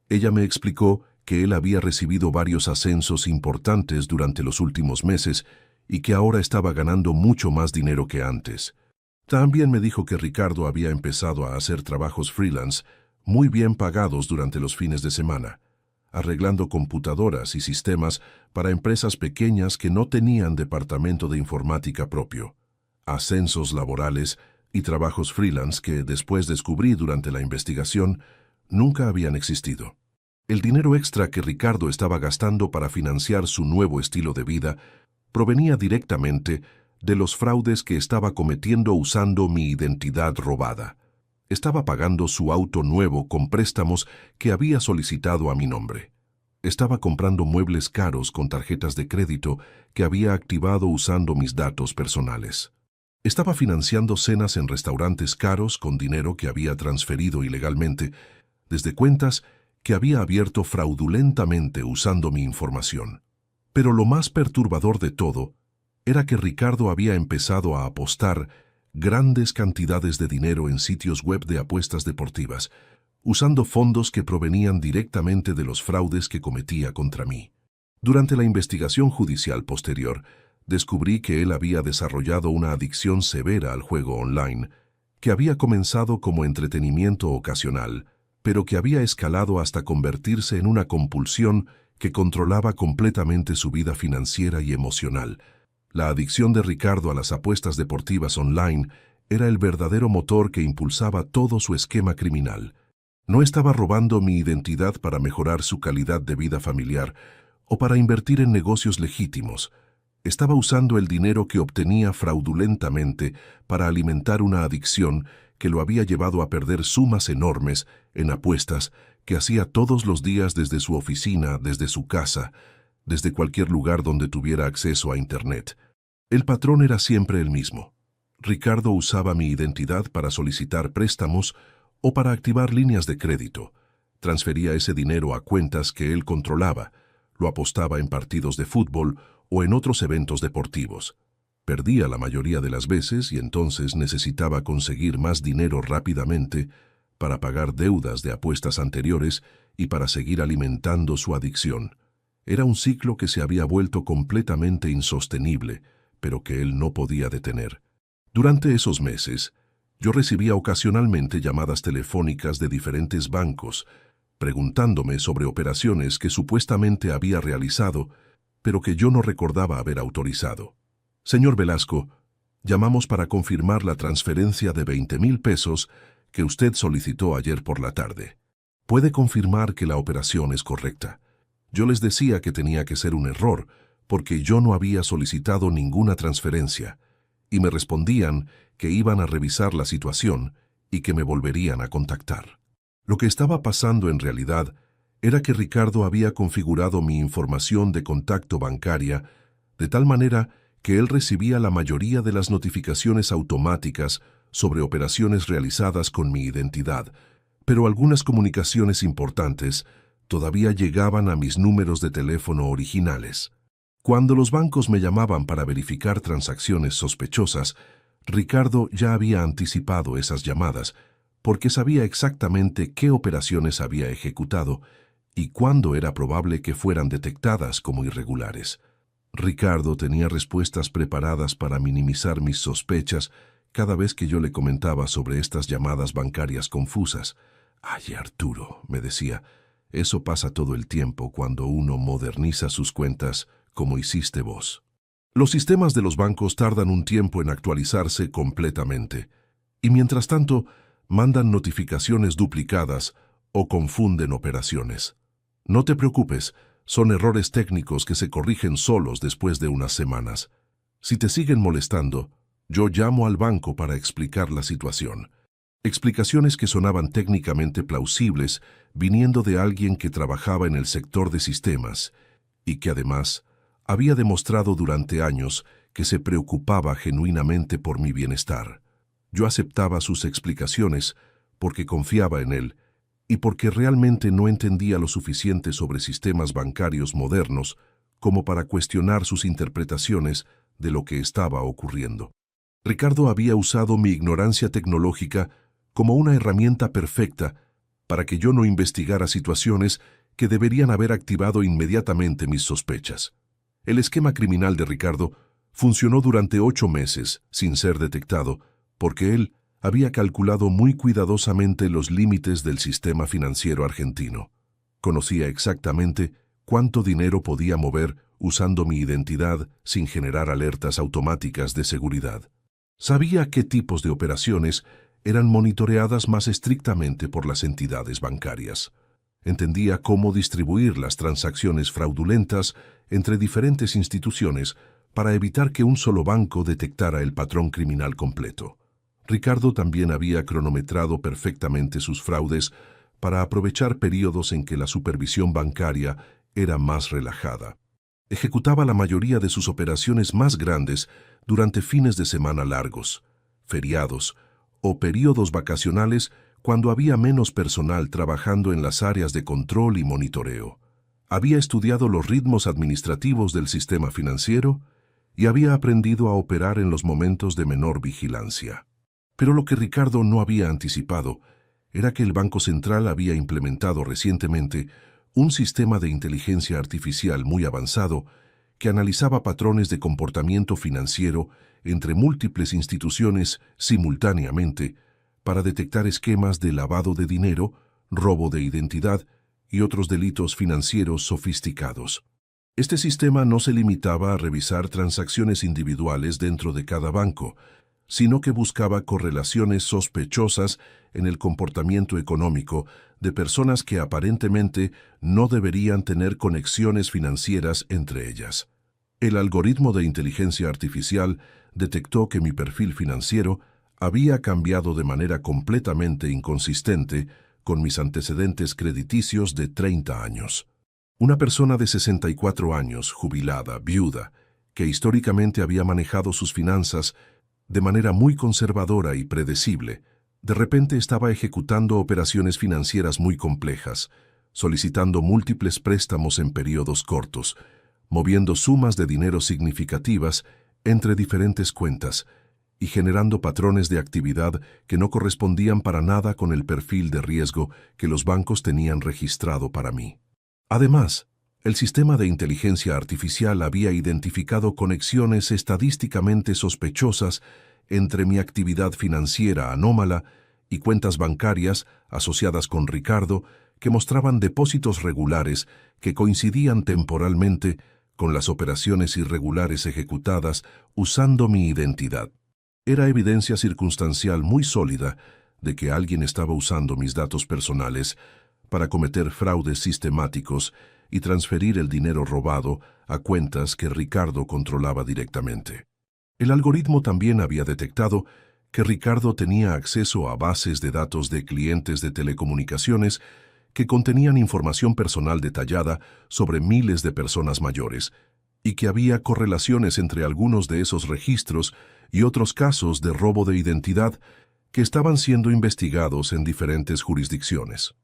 ella me explicó que él había recibido varios ascensos importantes durante los últimos meses y que ahora estaba ganando mucho más dinero que antes. También me dijo que Ricardo había empezado a hacer trabajos freelance muy bien pagados durante los fines de semana, arreglando computadoras y sistemas para empresas pequeñas que no tenían departamento de informática propio, ascensos laborales y trabajos freelance que después descubrí durante la investigación nunca habían existido. El dinero extra que Ricardo estaba gastando para financiar su nuevo estilo de vida provenía directamente de los fraudes que estaba cometiendo usando mi identidad robada. Estaba pagando su auto nuevo con préstamos que había solicitado a mi nombre. Estaba comprando muebles caros con tarjetas de crédito que había activado usando mis datos personales. Estaba financiando cenas en restaurantes caros con dinero que había transferido ilegalmente desde cuentas que había abierto fraudulentamente usando mi información. Pero lo más perturbador de todo era que Ricardo había empezado a apostar grandes cantidades de dinero en sitios web de apuestas deportivas, usando fondos que provenían directamente de los fraudes que cometía contra mí. Durante la investigación judicial posterior, descubrí que él había desarrollado una adicción severa al juego online, que había comenzado como entretenimiento ocasional, pero que había escalado hasta convertirse en una compulsión que controlaba completamente su vida financiera y emocional. La adicción de Ricardo a las apuestas deportivas online era el verdadero motor que impulsaba todo su esquema criminal. No estaba robando mi identidad para mejorar su calidad de vida familiar o para invertir en negocios legítimos. Estaba usando el dinero que obtenía fraudulentamente para alimentar una adicción que lo había llevado a perder sumas enormes en apuestas que hacía todos los días desde su oficina, desde su casa, desde cualquier lugar donde tuviera acceso a Internet. El patrón era siempre el mismo. Ricardo usaba mi identidad para solicitar préstamos o para activar líneas de crédito. Transfería ese dinero a cuentas que él controlaba, lo apostaba en partidos de fútbol o en otros eventos deportivos. Perdía la mayoría de las veces y entonces necesitaba conseguir más dinero rápidamente para pagar deudas de apuestas anteriores y para seguir alimentando su adicción. Era un ciclo que se había vuelto completamente insostenible, pero que él no podía detener. Durante esos meses, yo recibía ocasionalmente llamadas telefónicas de diferentes bancos, preguntándome sobre operaciones que supuestamente había realizado, pero que yo no recordaba haber autorizado. Señor Velasco, llamamos para confirmar la transferencia de 20,000 pesos que usted solicitó ayer por la tarde. ¿Puede confirmar que la operación es correcta? Yo les decía que tenía que ser un error, porque yo no había solicitado ninguna transferencia, y me respondían que iban a revisar la situación y que me volverían a contactar. Lo que estaba pasando en realidad era que Ricardo había configurado mi información de contacto bancaria de tal manera que él recibía la mayoría de las notificaciones automáticas sobre operaciones realizadas con mi identidad, pero algunas comunicaciones importantes todavía llegaban a mis números de teléfono originales. Cuando los bancos me llamaban para verificar transacciones sospechosas, Ricardo ya había anticipado esas llamadas, porque sabía exactamente qué operaciones había ejecutado y cuándo era probable que fueran detectadas como irregulares. Ricardo tenía respuestas preparadas para minimizar mis sospechas cada vez que yo le comentaba sobre estas llamadas bancarias confusas. «Ay, Arturo», me decía, «eso pasa todo el tiempo cuando uno moderniza sus cuentas como hiciste vos». Los sistemas de los bancos tardan un tiempo en actualizarse completamente, y mientras tanto mandan notificaciones duplicadas o confunden operaciones. No te preocupes, son errores técnicos que se corrigen solos después de unas semanas. Si te siguen molestando, yo llamo al banco para explicar la situación. Explicaciones que sonaban técnicamente plausibles viniendo de alguien que trabajaba en el sector de sistemas y que además había demostrado durante años que se preocupaba genuinamente por mi bienestar. Yo aceptaba sus explicaciones porque confiaba en él y porque realmente no entendía lo suficiente sobre sistemas bancarios modernos como para cuestionar sus interpretaciones de lo que estaba ocurriendo. Ricardo había usado mi ignorancia tecnológica como una herramienta perfecta para que yo no investigara situaciones que deberían haber activado inmediatamente mis sospechas. El esquema criminal de Ricardo funcionó durante 8 meses sin ser detectado, porque él había calculado muy cuidadosamente los límites del sistema financiero argentino. Conocía exactamente cuánto dinero podía mover usando mi identidad sin generar alertas automáticas de seguridad. Sabía qué tipos de operaciones eran monitoreadas más estrictamente por las entidades bancarias. Entendía cómo distribuir las transacciones fraudulentas entre diferentes instituciones para evitar que un solo banco detectara el patrón criminal completo. Ricardo también había cronometrado perfectamente sus fraudes para aprovechar periodos en que la supervisión bancaria era más relajada. Ejecutaba la mayoría de sus operaciones más grandes durante fines de semana largos, feriados o periodos vacacionales cuando había menos personal trabajando en las áreas de control y monitoreo. Había estudiado los ritmos administrativos del sistema financiero y había aprendido a operar en los momentos de menor vigilancia. Pero lo que Ricardo no había anticipado era que el Banco Central había implementado recientemente un sistema de inteligencia artificial muy avanzado que analizaba patrones de comportamiento financiero entre múltiples instituciones simultáneamente para detectar esquemas de lavado de dinero, robo de identidad y otros delitos financieros sofisticados. Este sistema no se limitaba a revisar transacciones individuales dentro de cada banco, sino que buscaba correlaciones sospechosas en el comportamiento económico de personas que aparentemente no deberían tener conexiones financieras entre ellas. El algoritmo de inteligencia artificial detectó que mi perfil financiero había cambiado de manera completamente inconsistente con mis antecedentes crediticios de 30 años. Una persona de 64 años, jubilada, viuda, que históricamente había manejado sus finanzas de manera muy conservadora y predecible, de repente estaba ejecutando operaciones financieras muy complejas, solicitando múltiples préstamos en periodos cortos, moviendo sumas de dinero significativas entre diferentes cuentas y generando patrones de actividad que no correspondían para nada con el perfil de riesgo que los bancos tenían registrado para mí. Además, el sistema de inteligencia artificial había identificado conexiones estadísticamente sospechosas entre mi actividad financiera anómala y cuentas bancarias asociadas con Ricardo que mostraban depósitos regulares que coincidían temporalmente con las operaciones irregulares ejecutadas usando mi identidad. Era evidencia circunstancial muy sólida de que alguien estaba usando mis datos personales para cometer fraudes sistemáticos y transferir el dinero robado a cuentas que Ricardo controlaba directamente. El algoritmo también había detectado que Ricardo tenía acceso a bases de datos de clientes de telecomunicaciones que contenían información personal detallada sobre miles de personas mayores, y que había correlaciones entre algunos de esos registros y otros casos de robo de identidad que estaban siendo investigados en diferentes jurisdicciones.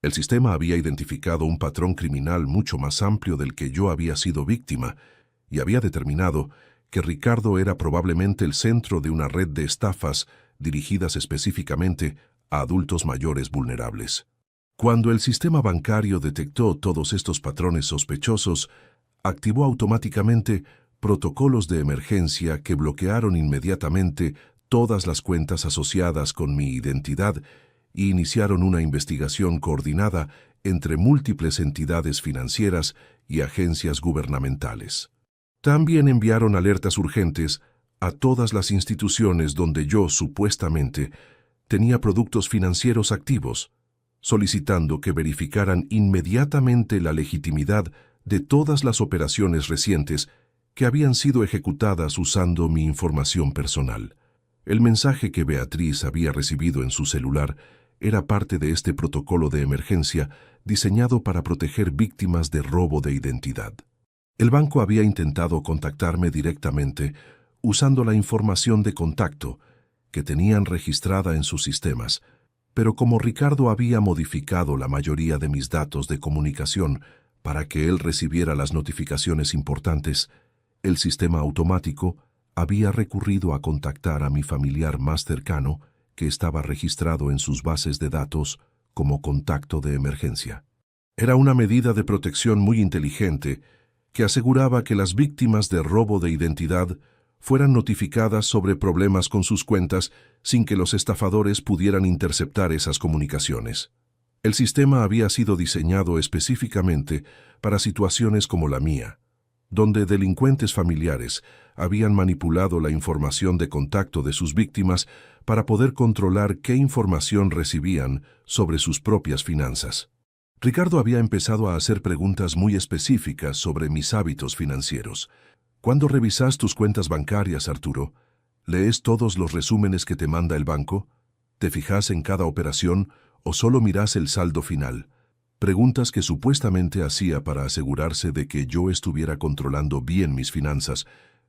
El sistema había identificado un patrón criminal mucho más amplio del que yo había sido víctima y había determinado que Ricardo era probablemente el centro de una red de estafas dirigidas específicamente a adultos mayores vulnerables. Cuando el sistema bancario detectó todos estos patrones sospechosos, activó automáticamente protocolos de emergencia que bloquearon inmediatamente todas las cuentas asociadas con mi identidad e iniciaron una investigación coordinada entre múltiples entidades financieras y agencias gubernamentales. También enviaron alertas urgentes a todas las instituciones donde yo supuestamente tenía productos financieros activos, solicitando que verificaran inmediatamente la legitimidad de todas las operaciones recientes que habían sido ejecutadas usando mi información personal. El mensaje que Beatriz había recibido en su celular era parte de este protocolo de emergencia diseñado para proteger víctimas de robo de identidad. El banco había intentado contactarme directamente usando la información de contacto que tenían registrada en sus sistemas, pero como Ricardo había modificado la mayoría de mis datos de comunicación para que él recibiera las notificaciones importantes, el sistema automático había recurrido a contactar a mi familiar más cercano que estaba registrado en sus bases de datos como contacto de emergencia. Era una medida de protección muy inteligente que aseguraba que las víctimas de robo de identidad fueran notificadas sobre problemas con sus cuentas sin que los estafadores pudieran interceptar esas comunicaciones. El sistema había sido diseñado específicamente para situaciones como la mía, donde delincuentes familiares habían manipulado la información de contacto de sus víctimas para poder controlar qué información recibían sobre sus propias finanzas. Ricardo había empezado a hacer preguntas muy específicas sobre mis hábitos financieros. ¿Cuándo revisas tus cuentas bancarias, Arturo? ¿Lees todos los resúmenes que te manda el banco? ¿Te fijas en cada operación o solo miras el saldo final? Preguntas que supuestamente hacía para asegurarse de que yo estuviera controlando bien mis finanzas,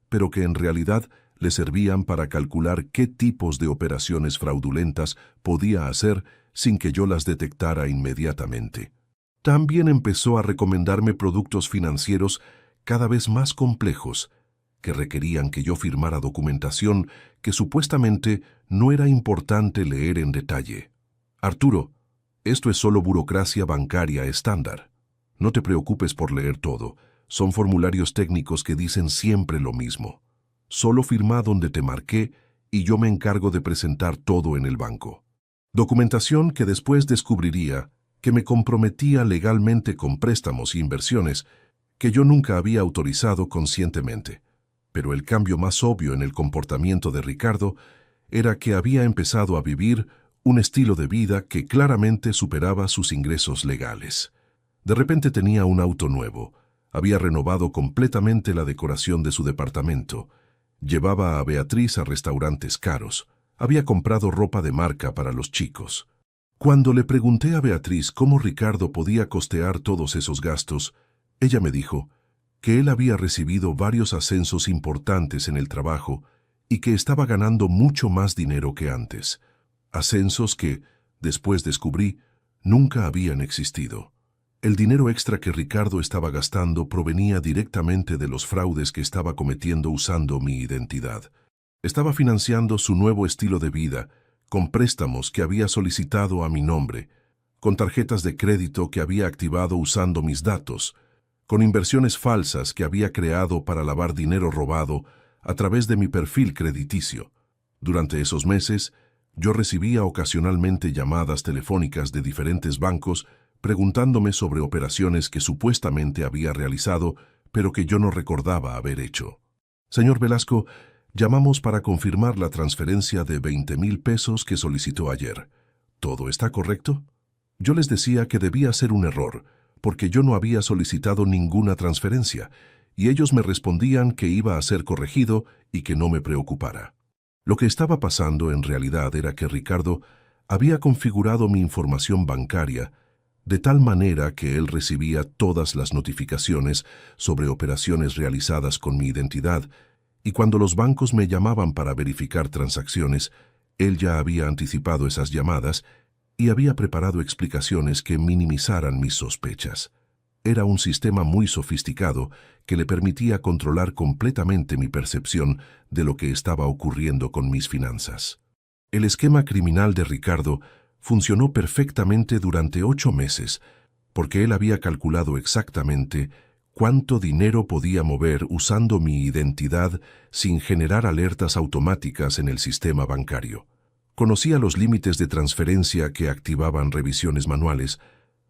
pero que en realidad le servían para calcular qué tipos de operaciones fraudulentas podía hacer sin que yo las detectara inmediatamente. También empezó a recomendarme productos financieros cada vez más complejos, que requerían que yo firmara documentación que supuestamente no era importante leer en detalle. Arturo, esto es solo burocracia bancaria estándar. No te preocupes por leer todo. Son formularios técnicos que dicen siempre lo mismo. Solo firma donde te marqué y yo me encargo de presentar todo en el banco. Documentación que después descubriría que me comprometía legalmente con préstamos e inversiones que yo nunca había autorizado conscientemente. Pero el cambio más obvio en el comportamiento de Ricardo era que había empezado a vivir un estilo de vida que claramente superaba sus ingresos legales. De repente tenía un auto nuevo, había renovado completamente la decoración de su departamento, llevaba a Beatriz a restaurantes caros, había comprado ropa de marca para los chicos. Cuando le pregunté a Beatriz cómo Ricardo podía costear todos esos gastos, ella me dijo que él había recibido varios ascensos importantes en el trabajo y que estaba ganando mucho más dinero que antes. Ascensos que, después descubrí, nunca habían existido. El dinero extra que Ricardo estaba gastando provenía directamente de los fraudes que estaba cometiendo usando mi identidad. Estaba financiando su nuevo estilo de vida, con préstamos que había solicitado a mi nombre, con tarjetas de crédito que había activado usando mis datos, con inversiones falsas que había creado para lavar dinero robado a través de mi perfil crediticio. Durante esos meses, yo recibía ocasionalmente llamadas telefónicas de diferentes bancos preguntándome sobre operaciones que supuestamente había realizado, pero que yo no recordaba haber hecho. Señor Velasco, llamamos para confirmar la transferencia de 20,000 pesos que solicitó ayer. ¿Todo está correcto? Yo les decía que debía ser un error, porque yo no había solicitado ninguna transferencia, y ellos me respondían que iba a ser corregido y que no me preocupara. Lo que estaba pasando en realidad era que Ricardo había configurado mi información bancaria de tal manera que él recibía todas las notificaciones sobre operaciones realizadas con mi identidad, y cuando los bancos me llamaban para verificar transacciones, él ya había anticipado esas llamadas y había preparado explicaciones que minimizaran mis sospechas. Era un sistema muy sofisticado que le permitía controlar completamente mi percepción de lo que estaba ocurriendo con mis finanzas. El esquema criminal de Ricardo funcionó perfectamente durante 8 meses, porque él había calculado exactamente cuánto dinero podía mover usando mi identidad sin generar alertas automáticas en el sistema bancario. Conocía los límites de transferencia que activaban revisiones manuales,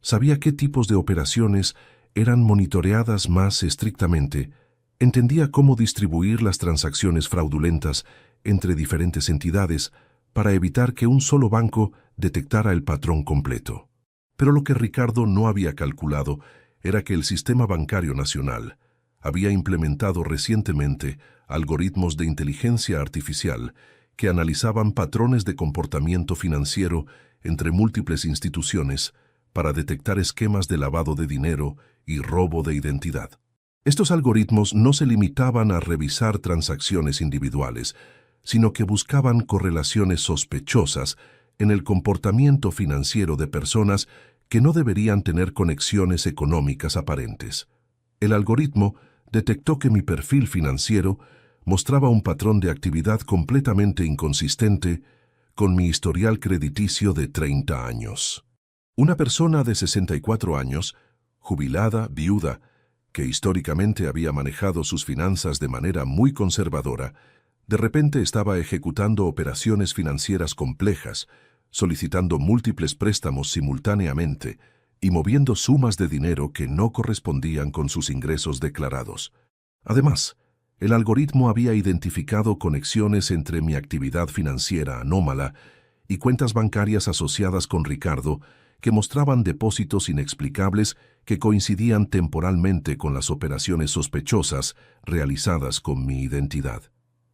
sabía qué tipos de operaciones eran monitoreadas más estrictamente, entendía cómo distribuir las transacciones fraudulentas entre diferentes entidades para evitar que un solo banco detectara el patrón completo. Pero lo que Ricardo no había calculado era que el sistema bancario nacional había implementado recientemente algoritmos de inteligencia artificial que analizaban patrones de comportamiento financiero entre múltiples instituciones para detectar esquemas de lavado de dinero y robo de identidad. Estos algoritmos no se limitaban a revisar transacciones individuales, sino que buscaban correlaciones sospechosas en el comportamiento financiero de personas que no deberían tener conexiones económicas aparentes. El algoritmo detectó que mi perfil financiero mostraba un patrón de actividad completamente inconsistente con mi historial crediticio de 30 años. Una persona de 64 años, jubilada, viuda, que históricamente había manejado sus finanzas de manera muy conservadora, de repente estaba ejecutando operaciones financieras complejas, solicitando múltiples préstamos simultáneamente y moviendo sumas de dinero que no correspondían con sus ingresos declarados. Además, el algoritmo había identificado conexiones entre mi actividad financiera anómala y cuentas bancarias asociadas con Ricardo que mostraban depósitos inexplicables que coincidían temporalmente con las operaciones sospechosas realizadas con mi identidad.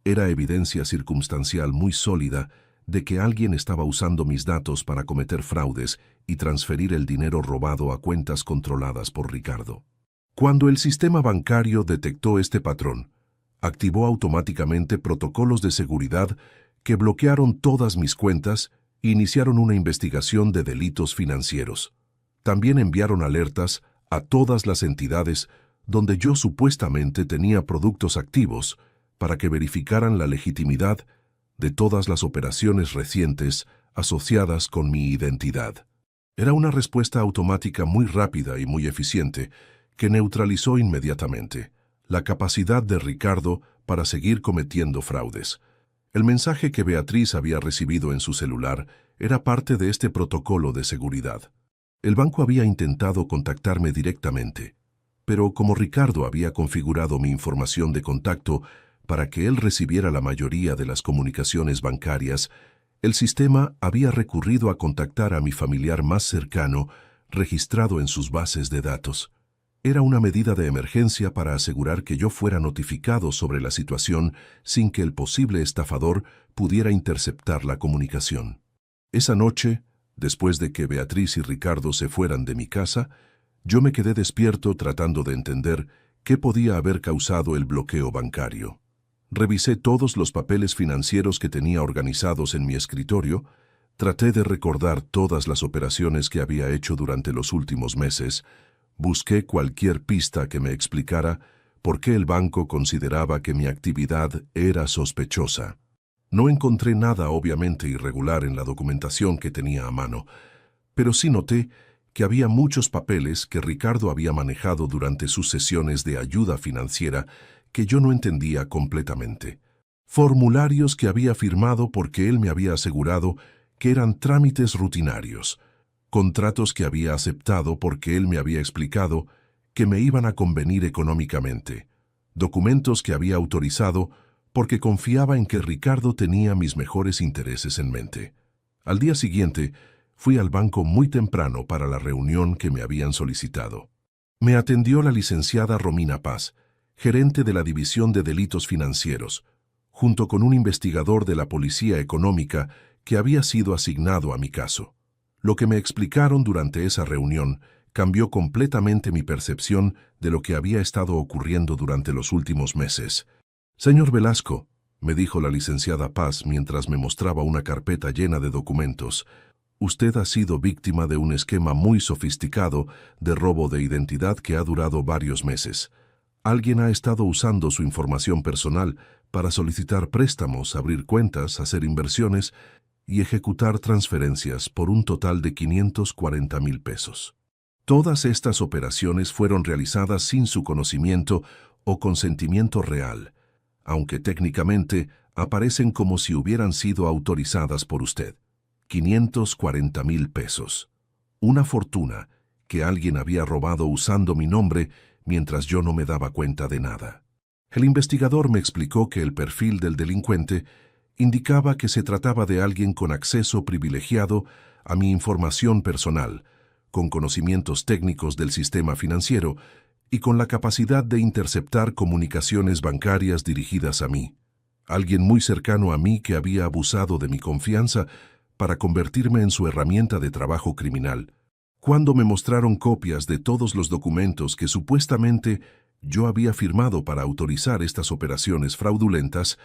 Era evidencia circunstancial muy sólida de que alguien estaba usando mis datos para cometer fraudes y transferir el dinero robado a cuentas controladas por Ricardo. Cuando el sistema bancario detectó este patrón, activó automáticamente protocolos de seguridad que bloquearon todas mis cuentas e iniciaron una investigación de delitos financieros. También enviaron alertas a todas las entidades donde yo supuestamente tenía productos activos para que verificaran la legitimidad de todas las operaciones recientes asociadas con mi identidad. Era una respuesta automática muy rápida y muy eficiente que neutralizó inmediatamente la capacidad de Ricardo para seguir cometiendo fraudes. El mensaje que Beatriz había recibido en su celular era parte de este protocolo de seguridad. El banco había intentado contactarme directamente, pero como Ricardo había configurado mi información de contacto para que él recibiera la mayoría de las comunicaciones bancarias, el sistema había recurrido a contactar a mi familiar más cercano, registrado en sus bases de datos. Era una medida de emergencia para asegurar que yo fuera notificado sobre la situación sin que el posible estafador pudiera interceptar la comunicación. Esa noche, después de que Beatriz y Ricardo se fueran de mi casa, yo me quedé despierto tratando de entender qué podía haber causado el bloqueo bancario. Revisé todos los papeles financieros que tenía organizados en mi escritorio, traté de recordar todas las operaciones que había hecho durante los últimos meses, busqué cualquier pista que me explicara por qué el banco consideraba que mi actividad era sospechosa. No encontré nada obviamente irregular en la documentación que tenía a mano, pero sí noté que había muchos papeles que Ricardo había manejado durante sus sesiones de ayuda financiera que yo no entendía completamente. Formularios que había firmado porque él me había asegurado que eran trámites rutinarios. Contratos que había aceptado porque él me había explicado que me iban a convenir económicamente. Documentos que había autorizado porque confiaba en que Ricardo tenía mis mejores intereses en mente. Al día siguiente, fui al banco muy temprano para la reunión que me habían solicitado. Me atendió la licenciada Romina Paz, gerente de la División de Delitos Financieros, junto con un investigador de la Policía Económica que había sido asignado a mi caso. Lo que me explicaron durante esa reunión cambió completamente mi percepción de lo que había estado ocurriendo durante los últimos meses. Señor Velasco, me dijo la licenciada Paz mientras me mostraba una carpeta llena de documentos, usted ha sido víctima de un esquema muy sofisticado de robo de identidad que ha durado varios meses. Alguien ha estado usando su información personal para solicitar préstamos, abrir cuentas, hacer inversiones y ejecutar transferencias por un total de 540,000 pesos. Todas estas operaciones fueron realizadas sin su conocimiento o consentimiento real, aunque técnicamente aparecen como si hubieran sido autorizadas por usted. 540,000 pesos. Una fortuna que alguien había robado usando mi nombre mientras yo no me daba cuenta de nada. El investigador me explicó que el perfil del delincuente indicaba que se trataba de alguien con acceso privilegiado a mi información personal, con conocimientos técnicos del sistema financiero y con la capacidad de interceptar comunicaciones bancarias dirigidas a mí. Alguien muy cercano a mí que había abusado de mi confianza para convertirme en su herramienta de trabajo criminal. Cuando me mostraron copias de todos los documentos que supuestamente yo había firmado para autorizar estas operaciones fraudulentas,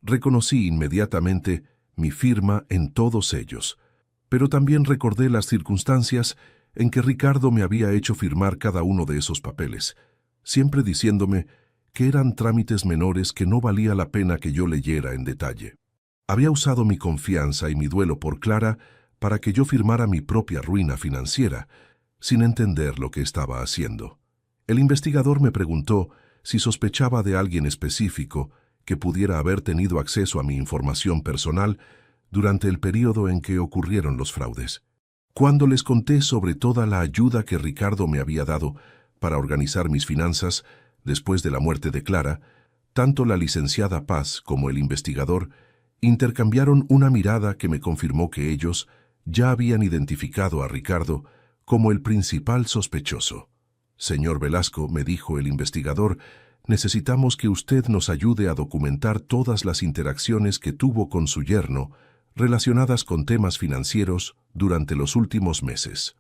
reconocí inmediatamente mi firma en todos ellos. Pero también recordé las circunstancias en que Ricardo me había hecho firmar cada uno de esos papeles, siempre diciéndome que eran trámites menores que no valía la pena que yo leyera en detalle. Había usado mi confianza y mi duelo por Clara para que yo firmara mi propia ruina financiera, sin entender lo que estaba haciendo. El investigador me preguntó si sospechaba de alguien específico que pudiera haber tenido acceso a mi información personal durante el período en que ocurrieron los fraudes. Cuando les conté sobre toda la ayuda que Ricardo me había dado para organizar mis finanzas después de la muerte de Clara, tanto la licenciada Paz como el investigador intercambiaron una mirada que me confirmó que ellos ya habían identificado a Ricardo como el principal sospechoso. Señor Velasco, me dijo el investigador, necesitamos que usted nos ayude a documentar todas las interacciones que tuvo con su yerno relacionadas con temas financieros durante los últimos meses.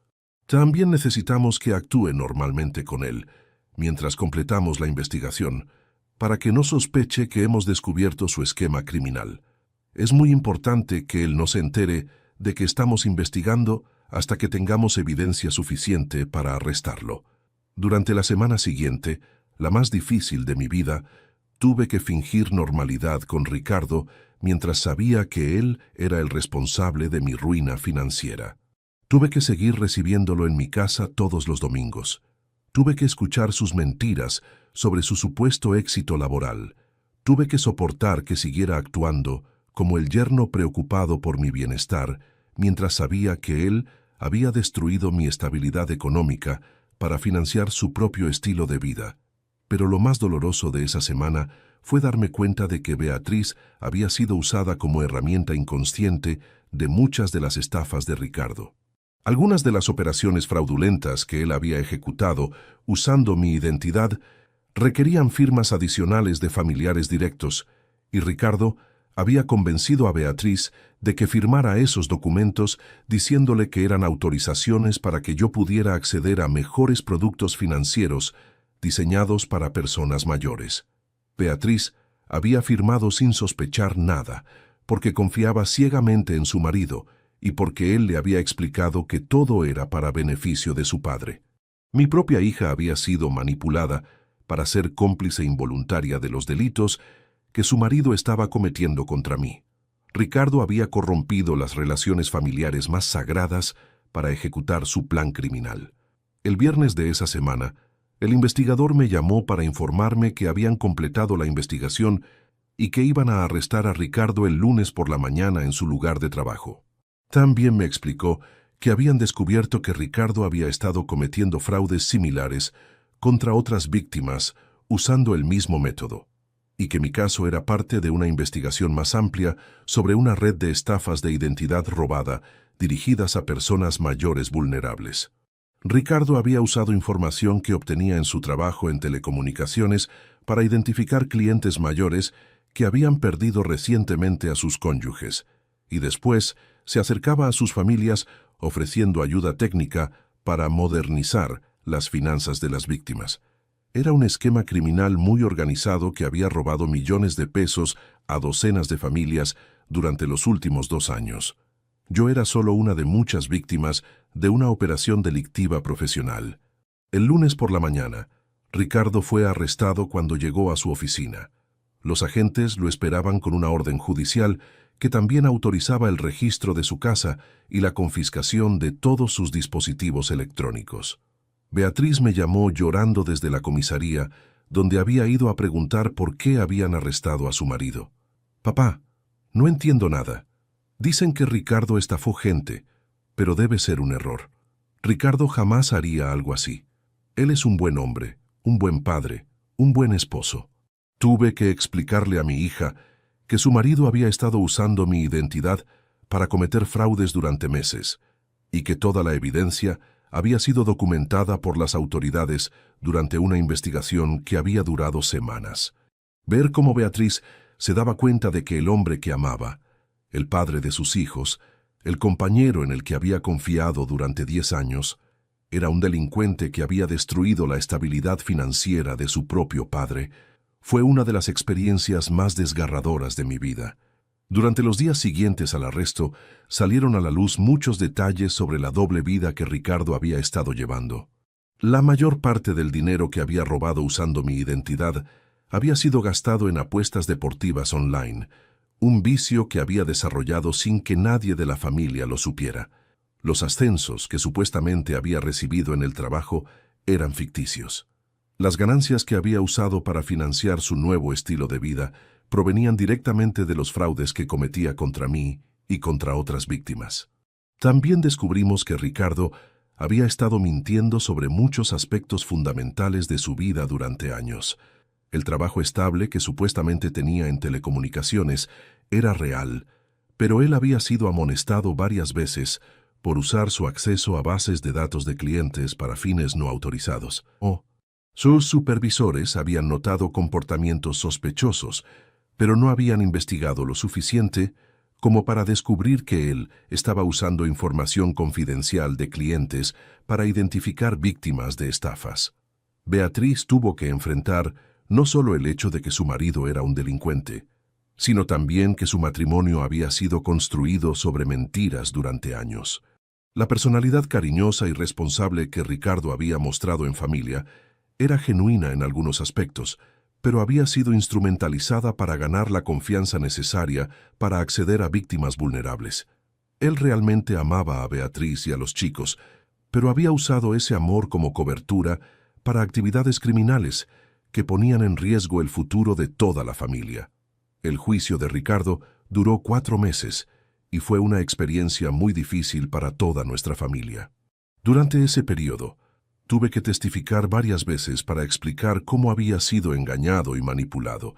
También necesitamos que actúe normalmente con él, mientras completamos la investigación, para que no sospeche que hemos descubierto su esquema criminal. Es muy importante que él no se entere de que estamos investigando hasta que tengamos evidencia suficiente para arrestarlo. Durante la semana siguiente, la más difícil de mi vida, tuve que fingir normalidad con Ricardo mientras sabía que él era el responsable de mi ruina financiera. Tuve que seguir recibiéndolo en mi casa todos los domingos. Tuve que escuchar sus mentiras sobre su supuesto éxito laboral. Tuve que soportar que siguiera actuando como el yerno preocupado por mi bienestar, mientras sabía que él había destruido mi estabilidad económica para financiar su propio estilo de vida. Pero lo más doloroso de esa semana fue darme cuenta de que Beatriz había sido usada como herramienta inconsciente de muchas de las estafas de Ricardo. Algunas de las operaciones fraudulentas que él había ejecutado usando mi identidad requerían firmas adicionales de familiares directos, y Ricardo había convencido a Beatriz de que firmara esos documentos diciéndole que eran autorizaciones para que yo pudiera acceder a mejores productos financieros diseñados para personas mayores. Beatriz había firmado sin sospechar nada, porque confiaba ciegamente en su marido y porque él le había explicado que todo era para beneficio de su padre. Mi propia hija había sido manipulada para ser cómplice involuntaria de los delitos que su marido estaba cometiendo contra mí. Ricardo había corrompido las relaciones familiares más sagradas para ejecutar su plan criminal. El viernes de esa semana, el investigador me llamó para informarme que habían completado la investigación y que iban a arrestar a Ricardo el lunes por la mañana en su lugar de trabajo. También me explicó que habían descubierto que Ricardo había estado cometiendo fraudes similares contra otras víctimas usando el mismo método, y que mi caso era parte de una investigación más amplia sobre una red de estafas de identidad robada dirigidas a personas mayores vulnerables. Ricardo había usado información que obtenía en su trabajo en telecomunicaciones para identificar clientes mayores que habían perdido recientemente a sus cónyuges, y después se acercaba a sus familias ofreciendo ayuda técnica para modernizar las finanzas de las víctimas. Era un esquema criminal muy organizado que había robado millones de pesos a docenas de familias durante los últimos 2 años. Yo era solo una de muchas víctimas de una operación delictiva profesional. El lunes por la mañana, Ricardo fue arrestado cuando llegó a su oficina. Los agentes lo esperaban con una orden judicial que también autorizaba el registro de su casa y la confiscación de todos sus dispositivos electrónicos. Beatriz me llamó llorando desde la comisaría, donde había ido a preguntar por qué habían arrestado a su marido. «Papá, no entiendo nada. Dicen que Ricardo estafó gente, pero debe ser un error. Ricardo jamás haría algo así. Él es un buen hombre, un buen padre, un buen esposo». Tuve que explicarle a mi hija que su marido había estado usando mi identidad para cometer fraudes durante meses y que toda la evidencia había sido documentada por las autoridades durante una investigación que había durado semanas. Ver cómo Beatriz se daba cuenta de que el hombre que amaba, el padre de sus hijos, el compañero en el que había confiado durante 10 años, era un delincuente que había destruido la estabilidad financiera de su propio padre, fue una de las experiencias más desgarradoras de mi vida. Durante los días siguientes al arresto, salieron a la luz muchos detalles sobre la doble vida que Ricardo había estado llevando. La mayor parte del dinero que había robado usando mi identidad había sido gastado en apuestas deportivas online, un vicio que había desarrollado sin que nadie de la familia lo supiera. Los ascensos que supuestamente había recibido en el trabajo eran ficticios. Las ganancias que había usado para financiar su nuevo estilo de vida provenían directamente de los fraudes que cometía contra mí y contra otras víctimas. También descubrimos que Ricardo había estado mintiendo sobre muchos aspectos fundamentales de su vida durante años. El trabajo estable que supuestamente tenía en telecomunicaciones era real, pero él había sido amonestado varias veces por usar su acceso a bases de datos de clientes para fines no autorizados. Sus supervisores habían notado comportamientos sospechosos, pero no habían investigado lo suficiente como para descubrir que él estaba usando información confidencial de clientes para identificar víctimas de estafas. Beatriz tuvo que enfrentar no solo el hecho de que su marido era un delincuente, sino también que su matrimonio había sido construido sobre mentiras durante años. La personalidad cariñosa y responsable que Ricardo había mostrado en familia era genuina en algunos aspectos, pero había sido instrumentalizada para ganar la confianza necesaria para acceder a víctimas vulnerables. Él realmente amaba a Beatriz y a los chicos, pero había usado ese amor como cobertura para actividades criminales que ponían en riesgo el futuro de toda la familia. El juicio de Ricardo duró 4 meses y fue una experiencia muy difícil para toda nuestra familia. Durante ese periodo, tuve que testificar varias veces para explicar cómo había sido engañado y manipulado,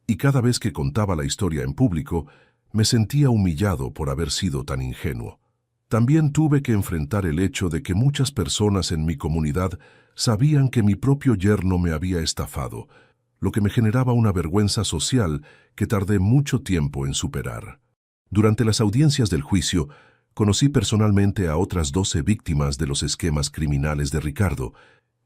y cada vez que contaba la historia en público, me sentía humillado por haber sido tan ingenuo. También tuve que enfrentar el hecho de que muchas personas en mi comunidad sabían que mi propio yerno me había estafado, lo que me generaba una vergüenza social que tardé mucho tiempo en superar. Durante las audiencias del juicio, conocí personalmente a otras 12 víctimas de los esquemas criminales de Ricardo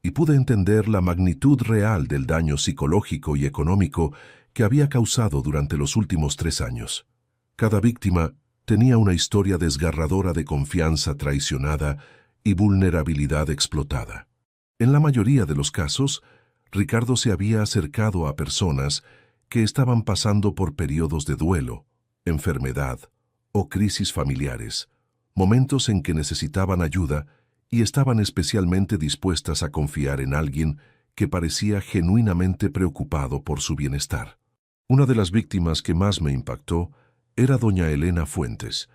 y pude entender la magnitud real del daño psicológico y económico que había causado durante los últimos 3 años. Cada víctima tenía una historia desgarradora de confianza traicionada y vulnerabilidad explotada. En la mayoría de los casos, Ricardo se había acercado a personas que estaban pasando por periodos de duelo, enfermedad o crisis familiares, momentos en que necesitaban ayuda y estaban especialmente dispuestas a confiar en alguien que parecía genuinamente preocupado por su bienestar. Una de las víctimas que más me impactó era doña Elena Fuentes,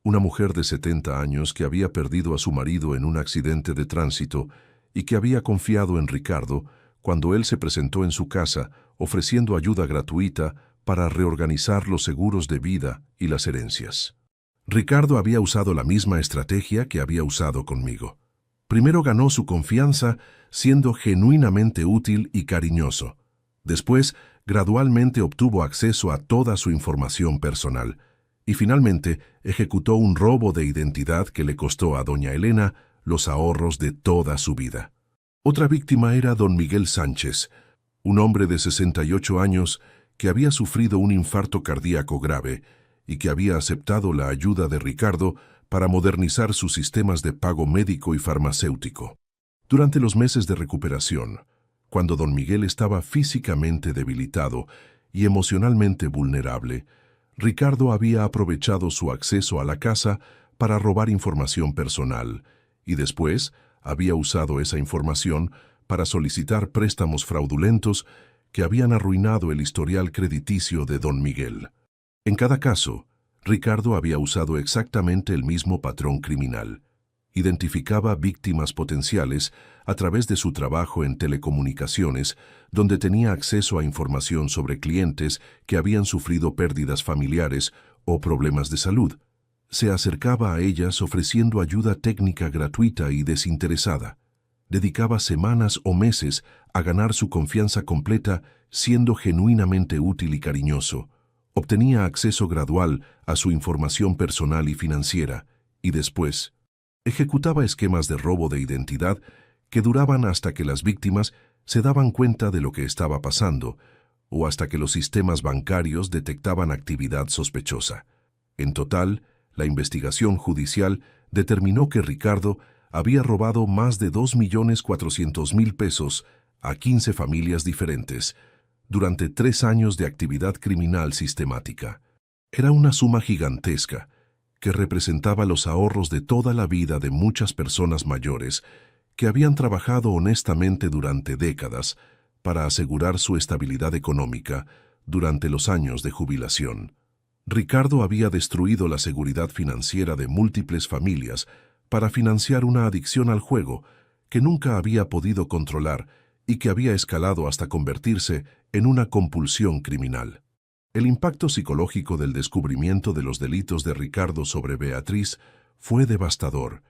una mujer de 70 años que había perdido a su marido en un accidente de tránsito y que había confiado en Ricardo cuando él se presentó en su casa ofreciendo ayuda gratuita para reorganizar los seguros de vida y las herencias. Ricardo había usado la misma estrategia que había usado conmigo. Primero ganó su confianza siendo genuinamente útil y cariñoso. Después, gradualmente obtuvo acceso a toda su información personal, y finalmente ejecutó un robo de identidad que le costó a doña Elena los ahorros de toda su vida. Otra víctima era don Miguel Sánchez, un hombre de 68 años que había sufrido un infarto cardíaco grave y que había aceptado la ayuda de Ricardo para modernizar sus sistemas de pago médico y farmacéutico. Durante los meses de recuperación, cuando don Miguel estaba físicamente debilitado y emocionalmente vulnerable, Ricardo había aprovechado su acceso a la casa para robar información personal y después había usado esa información para solicitar préstamos fraudulentos que habían arruinado el historial crediticio de don Miguel. En cada caso, Ricardo había usado exactamente el mismo patrón criminal. Identificaba víctimas potenciales a través de su trabajo en telecomunicaciones, donde tenía acceso a información sobre clientes que habían sufrido pérdidas familiares o problemas de salud. Se acercaba a ellas ofreciendo ayuda técnica gratuita y desinteresada. Dedicaba semanas o meses a ganar su confianza completa siendo genuinamente útil y cariñoso. Obtenía acceso gradual a su información personal y financiera, y después ejecutaba esquemas de robo de identidad que duraban hasta que las víctimas se daban cuenta de lo que estaba pasando o hasta que los sistemas bancarios detectaban actividad sospechosa. En total, la investigación judicial determinó que Ricardo había robado más de 2.400.000 pesos a 15 familias diferentes durante 3 años de actividad criminal sistemática. Era una suma gigantesca que representaba los ahorros de toda la vida de muchas personas mayores que habían trabajado honestamente durante décadas para asegurar su estabilidad económica durante los años de jubilación. Ricardo había destruido la seguridad financiera de múltiples familias para financiar una adicción al juego que nunca había podido controlar y que había escalado hasta convertirse en una compulsión criminal. El impacto psicológico del descubrimiento de los delitos de Ricardo sobre Beatriz fue devastador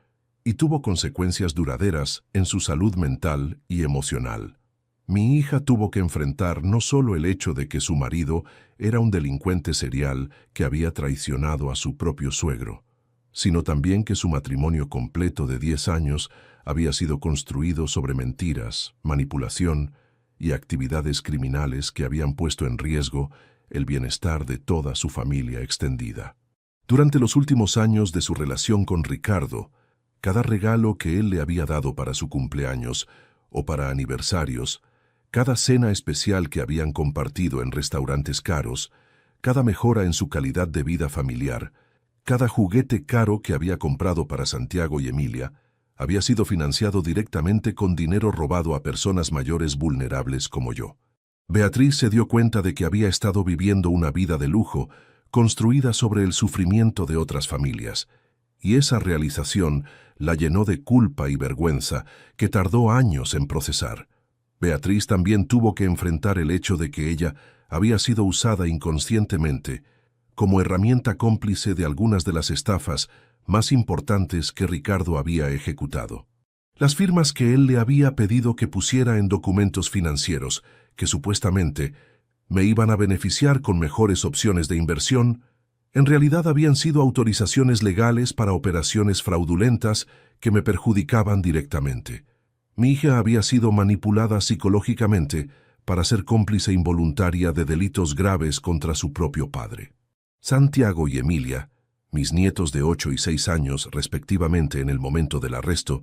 y tuvo consecuencias duraderas en su salud mental y emocional. Mi hija tuvo que enfrentar no solo el hecho de que su marido era un delincuente serial que había traicionado a su propio suegro, sino también que su matrimonio completo de 10 años había sido construido sobre mentiras, manipulación y actividades criminales que habían puesto en riesgo el bienestar de toda su familia extendida. Durante los últimos años de su relación con Ricardo, cada regalo que él le había dado para su cumpleaños o para aniversarios, cada cena especial que habían compartido en restaurantes caros, cada mejora en su calidad de vida familiar, cada juguete caro que había comprado para Santiago y Emilia, había sido financiado directamente con dinero robado a personas mayores vulnerables como yo. Beatriz se dio cuenta de que había estado viviendo una vida de lujo, construida sobre el sufrimiento de otras familias, y esa realización la llenó de culpa y vergüenza que tardó años en procesar. Beatriz también tuvo que enfrentar el hecho de que ella había sido usada inconscientemente como herramienta cómplice de algunas de las estafas más importantes que Ricardo había ejecutado. Las firmas que él le había pedido que pusiera en documentos financieros, que supuestamente me iban a beneficiar con mejores opciones de inversión, en realidad habían sido autorizaciones legales para operaciones fraudulentas que me perjudicaban directamente. Mi hija había sido manipulada psicológicamente para ser cómplice involuntaria de delitos graves contra su propio padre. Santiago y Emilia, mis nietos de 8 y 6 años respectivamente en el momento del arresto,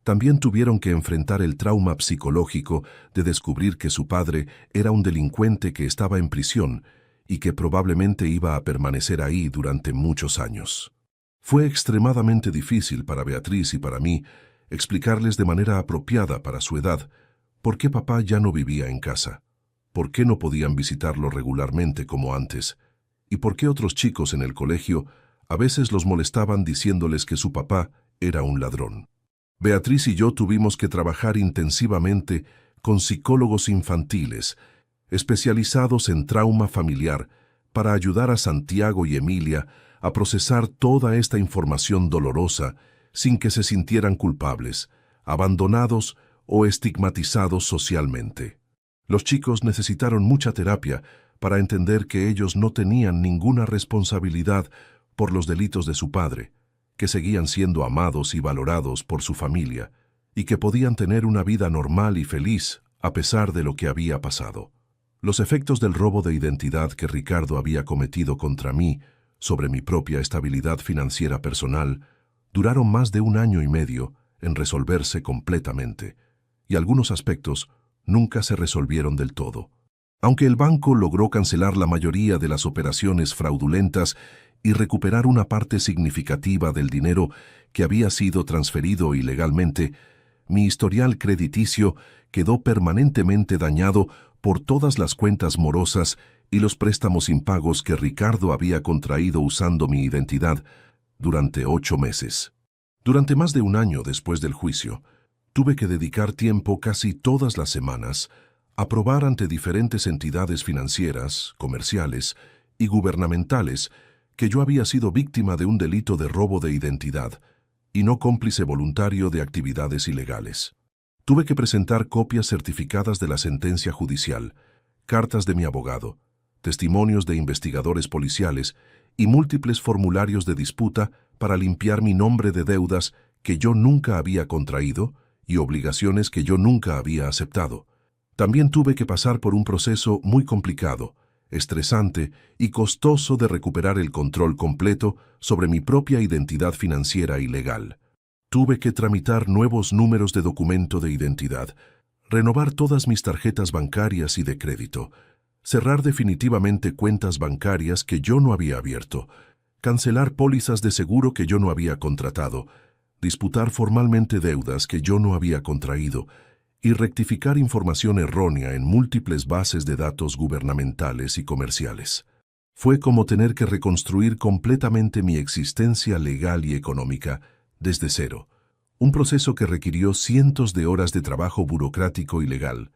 también tuvieron que enfrentar el trauma psicológico de descubrir que su padre era un delincuente que estaba en prisión y que probablemente iba a permanecer ahí durante muchos años. Fue extremadamente difícil para Beatriz y para mí explicarles de manera apropiada para su edad por qué papá ya no vivía en casa, por qué no podían visitarlo regularmente como antes, y por qué otros chicos en el colegio a veces los molestaban diciéndoles que su papá era un ladrón. Beatriz y yo tuvimos que trabajar intensivamente con psicólogos infantiles, especializados en trauma familiar, para ayudar a Santiago y Emilia a procesar toda esta información dolorosa sin que se sintieran culpables, abandonados o estigmatizados socialmente. Los chicos necesitaron mucha terapia para entender que ellos no tenían ninguna responsabilidad por los delitos de su padre, que seguían siendo amados y valorados por su familia, y que podían tener una vida normal y feliz a pesar de lo que había pasado. Los efectos del robo de identidad que Ricardo había cometido contra mí sobre mi propia estabilidad financiera personal duraron más de 1 año y medio en resolverse completamente, y algunos aspectos nunca se resolvieron del todo. Aunque el banco logró cancelar la mayoría de las operaciones fraudulentas y recuperar una parte significativa del dinero que había sido transferido ilegalmente, mi historial crediticio quedó permanentemente dañado por todas las cuentas morosas y los préstamos impagos que Ricardo había contraído usando mi identidad durante 8 meses. Durante más de 1 año después del juicio, tuve que dedicar tiempo casi todas las semanas a probar ante diferentes entidades financieras, comerciales y gubernamentales que yo había sido víctima de un delito de robo de identidad y no cómplice voluntario de actividades ilegales. Tuve que presentar copias certificadas de la sentencia judicial, cartas de mi abogado, testimonios de investigadores policiales y múltiples formularios de disputa para limpiar mi nombre de deudas que yo nunca había contraído y obligaciones que yo nunca había aceptado. También tuve que pasar por un proceso muy complicado, estresante y costoso de recuperar el control completo sobre mi propia identidad financiera y legal. Tuve que tramitar nuevos números de documento de identidad, renovar todas mis tarjetas bancarias y de crédito, cerrar definitivamente cuentas bancarias que yo no había abierto, cancelar pólizas de seguro que yo no había contratado, disputar formalmente deudas que yo no había contraído y rectificar información errónea en múltiples bases de datos gubernamentales y comerciales. Fue como tener que reconstruir completamente mi existencia legal y económica desde cero, un proceso que requirió cientos de horas de trabajo burocrático y legal,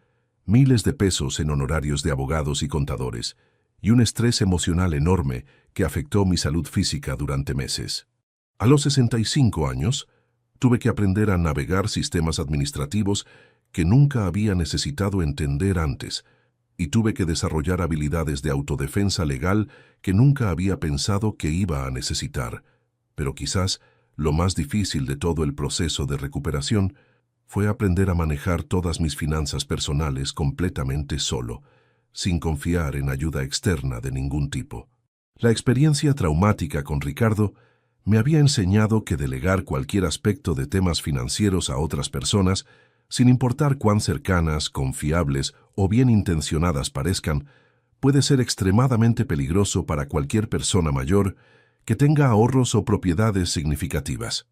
miles de pesos en honorarios de abogados y contadores, y un estrés emocional enorme que afectó mi salud física durante meses. A los 65 años, tuve que aprender a navegar sistemas administrativos que nunca había necesitado entender antes, y tuve que desarrollar habilidades de autodefensa legal que nunca había pensado que iba a necesitar. Pero quizás lo más difícil de todo el proceso de recuperación fue aprender a manejar todas mis finanzas personales completamente solo, sin confiar en ayuda externa de ningún tipo. La experiencia traumática con Ricardo me había enseñado que delegar cualquier aspecto de temas financieros a otras personas, sin importar cuán cercanas, confiables o bien intencionadas parezcan, puede ser extremadamente peligroso para cualquier persona mayor que tenga ahorros o propiedades significativas.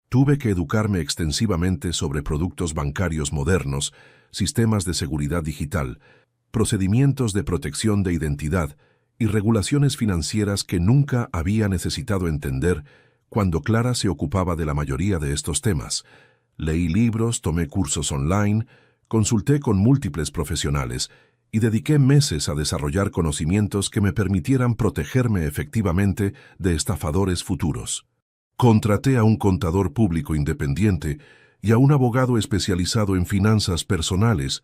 Tuve que educarme extensivamente sobre productos bancarios modernos, sistemas de seguridad digital, procedimientos de protección de identidad y regulaciones financieras que nunca había necesitado entender cuando Clara se ocupaba de la mayoría de estos temas. Leí libros, tomé cursos online, consulté con múltiples profesionales y dediqué meses a desarrollar conocimientos que me permitieran protegerme efectivamente de estafadores futuros. Contraté a un contador público independiente y a un abogado especializado en finanzas personales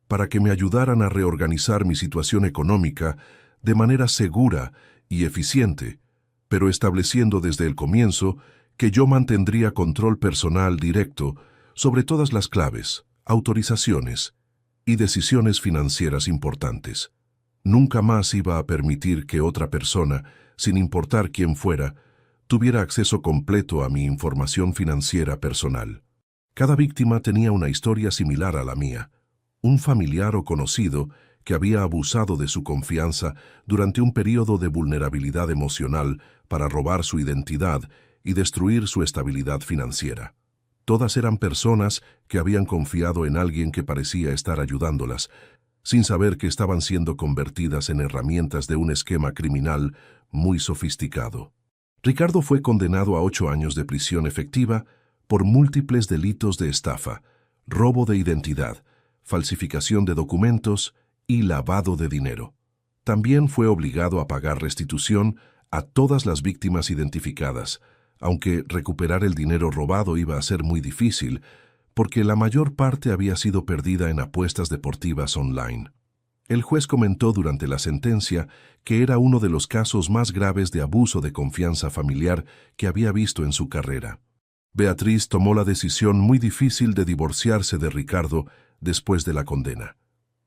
para que me ayudaran a reorganizar mi situación económica de manera segura y eficiente, pero estableciendo desde el comienzo que yo mantendría control personal directo sobre todas las claves, autorizaciones y decisiones financieras importantes. Nunca más iba a permitir que otra persona, sin importar quién fuera, tuviera acceso completo a mi información financiera personal. Cada víctima tenía una historia similar a la mía, un familiar o conocido que había abusado de su confianza durante un periodo de vulnerabilidad emocional para robar su identidad y destruir su estabilidad financiera. Todas eran personas que habían confiado en alguien que parecía estar ayudándolas, sin saber que estaban siendo convertidas en herramientas de un esquema criminal muy sofisticado. Ricardo fue condenado a 8 años de prisión efectiva por múltiples delitos de estafa, robo de identidad, falsificación de documentos y lavado de dinero. También fue obligado a pagar restitución a todas las víctimas identificadas, aunque recuperar el dinero robado iba a ser muy difícil, porque la mayor parte había sido perdida en apuestas deportivas online. El juez comentó durante la sentencia que era uno de los casos más graves de abuso de confianza familiar que había visto en su carrera. Beatriz tomó la decisión muy difícil de divorciarse de Ricardo después de la condena.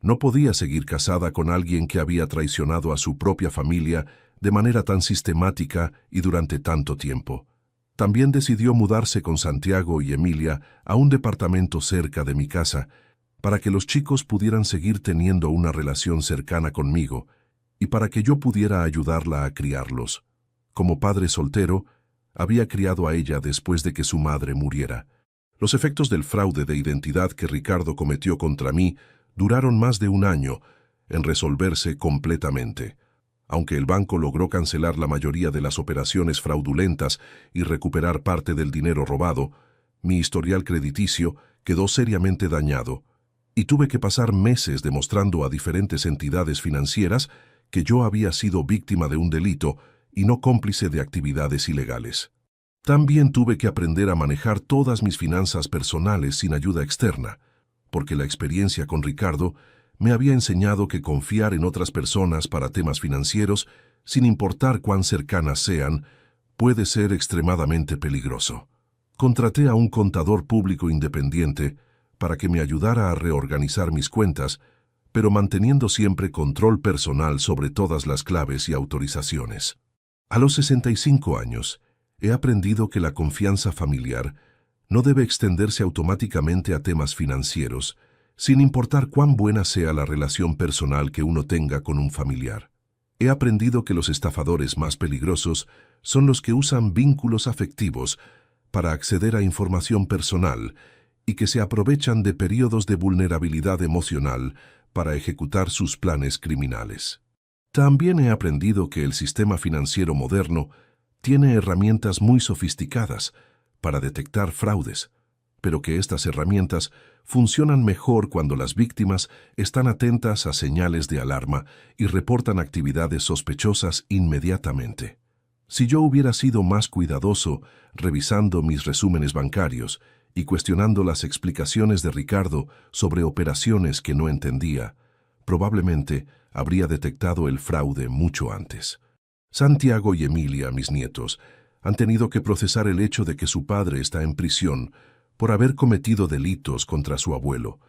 No podía seguir casada con alguien que había traicionado a su propia familia de manera tan sistemática y durante tanto tiempo. También decidió mudarse con Santiago y Emilia a un departamento cerca de mi casa, para que los chicos pudieran seguir teniendo una relación cercana conmigo y para que yo pudiera ayudarla a criarlos. Como padre soltero, había criado a ella después de que su madre muriera. Los efectos del fraude de identidad que Ricardo cometió contra mí duraron más de un año en resolverse completamente. Aunque el banco logró cancelar la mayoría de las operaciones fraudulentas y recuperar parte del dinero robado, mi historial crediticio quedó seriamente dañado y tuve que pasar meses demostrando a diferentes entidades financieras que yo había sido víctima de un delito y no cómplice de actividades ilegales. También tuve que aprender a manejar todas mis finanzas personales sin ayuda externa, porque la experiencia con Ricardo me había enseñado que confiar en otras personas para temas financieros, sin importar cuán cercanas sean, puede ser extremadamente peligroso. Contraté a un contador público independiente para que me ayudara a reorganizar mis cuentas, pero manteniendo siempre control personal sobre todas las claves y autorizaciones. A los 65 años, he aprendido que la confianza familiar no debe extenderse automáticamente a temas financieros, sin importar cuán buena sea la relación personal que uno tenga con un familiar. He aprendido que los estafadores más peligrosos son los que usan vínculos afectivos para acceder a información personal y que se aprovechan de periodos de vulnerabilidad emocional para ejecutar sus planes criminales. También he aprendido que el sistema financiero moderno tiene herramientas muy sofisticadas para detectar fraudes, pero que estas herramientas funcionan mejor cuando las víctimas están atentas a señales de alarma y reportan actividades sospechosas inmediatamente. Si yo hubiera sido más cuidadoso revisando mis resúmenes bancarios y cuestionando las explicaciones de Ricardo sobre operaciones que no entendía, probablemente habría detectado el fraude mucho antes. Santiago y Emilia, mis nietos, han tenido que procesar el hecho de que su padre está en prisión por haber cometido delitos contra su abuelo.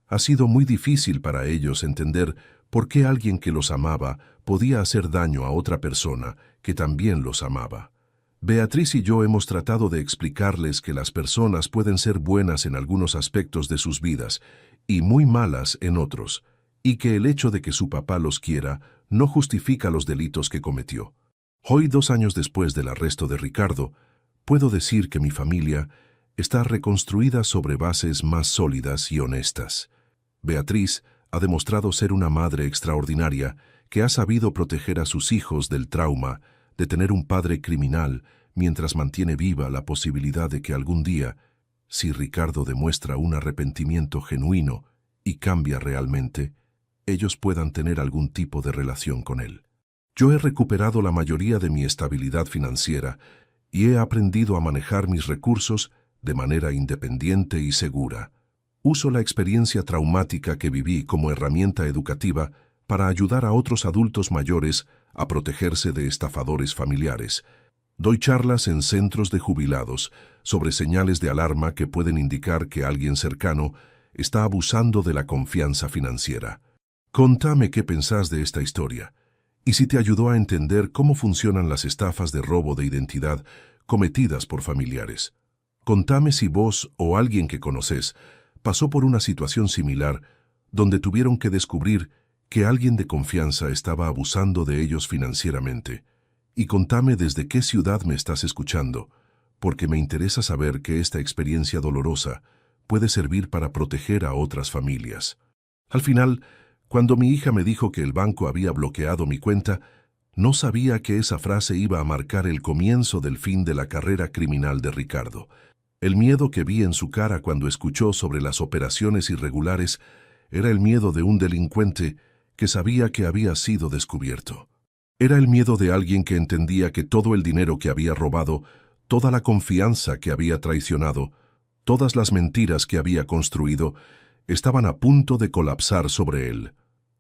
Ha sido muy difícil para ellos entender por qué alguien que los amaba podía hacer daño a otra persona que también los amaba. Beatriz y yo hemos tratado de explicarles que las personas pueden ser buenas en algunos aspectos de sus vidas y muy malas en otros, y que el hecho de que su papá los quiera no justifica los delitos que cometió. Hoy, 2 años después del arresto de Ricardo, puedo decir que mi familia está reconstruida sobre bases más sólidas y honestas. Beatriz ha demostrado ser una madre extraordinaria que ha sabido proteger a sus hijos del trauma de tener un padre criminal mientras mantiene viva la posibilidad de que algún día, si Ricardo demuestra un arrepentimiento genuino y cambia realmente, ellos puedan tener algún tipo de relación con él. Yo he recuperado la mayoría de mi estabilidad financiera y he aprendido a manejar mis recursos de manera independiente y segura. Uso la experiencia traumática que viví como herramienta educativa para ayudar a otros adultos mayores a protegerse de estafadores familiares. Doy charlas en centros de jubilados sobre señales de alarma que pueden indicar que alguien cercano está abusando de la confianza financiera. Contame qué pensás de esta historia y si te ayudó a entender cómo funcionan las estafas de robo de identidad cometidas por familiares. Contame si vos o alguien que conoces pasó por una situación similar donde tuvieron que descubrir que alguien de confianza estaba abusando de ellos financieramente. Y contame desde qué ciudad me estás escuchando, porque me interesa saber que esta experiencia dolorosa puede servir para proteger a otras familias. Al final, cuando mi hija me dijo que el banco había bloqueado mi cuenta, no sabía que esa frase iba a marcar el comienzo del fin de la carrera criminal de Ricardo. El miedo que vi en su cara cuando escuchó sobre las operaciones irregulares era el miedo de un delincuente que sabía que había sido descubierto. Era el miedo de alguien que entendía que todo el dinero que había robado, toda la confianza que había traicionado, todas las mentiras que había construido, estaban a punto de colapsar sobre él.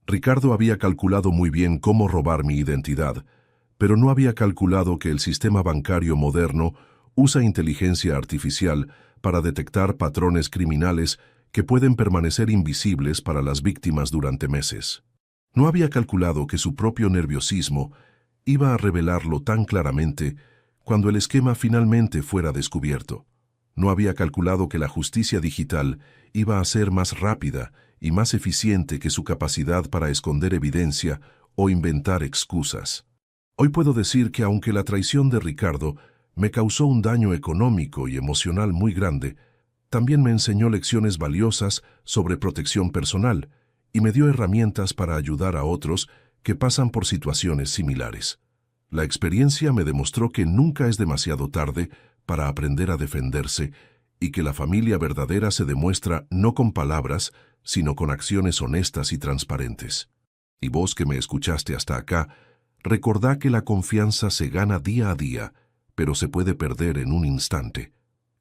Ricardo había calculado muy bien cómo robar mi identidad, pero no había calculado que el sistema bancario moderno usa inteligencia artificial para detectar patrones criminales que pueden permanecer invisibles para las víctimas durante meses. No había calculado que su propio nerviosismo iba a revelarlo tan claramente cuando el esquema finalmente fuera descubierto. No había calculado que la justicia digital iba a ser más rápida y más eficiente que su capacidad para esconder evidencia o inventar excusas. Hoy puedo decir que aunque la traición de Ricardo me causó un daño económico y emocional muy grande, también me enseñó lecciones valiosas sobre protección personal y me dio herramientas para ayudar a otros que pasan por situaciones similares. La experiencia me demostró que nunca es demasiado tarde para aprender a defenderse y que la familia verdadera se demuestra no con palabras, sino con acciones honestas y transparentes. Y vos que me escuchaste hasta acá, recordá que la confianza se gana día a día, pero se puede perder en un instante,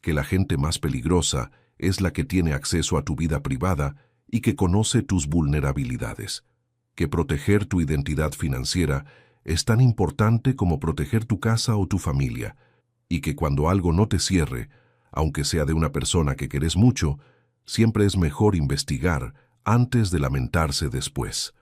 que la gente más peligrosa es la que tiene acceso a tu vida privada y que conoce tus vulnerabilidades, que proteger tu identidad financiera es tan importante como proteger tu casa o tu familia, y que cuando algo no te cierre, aunque sea de una persona que querés mucho, siempre es mejor investigar antes de lamentarse después.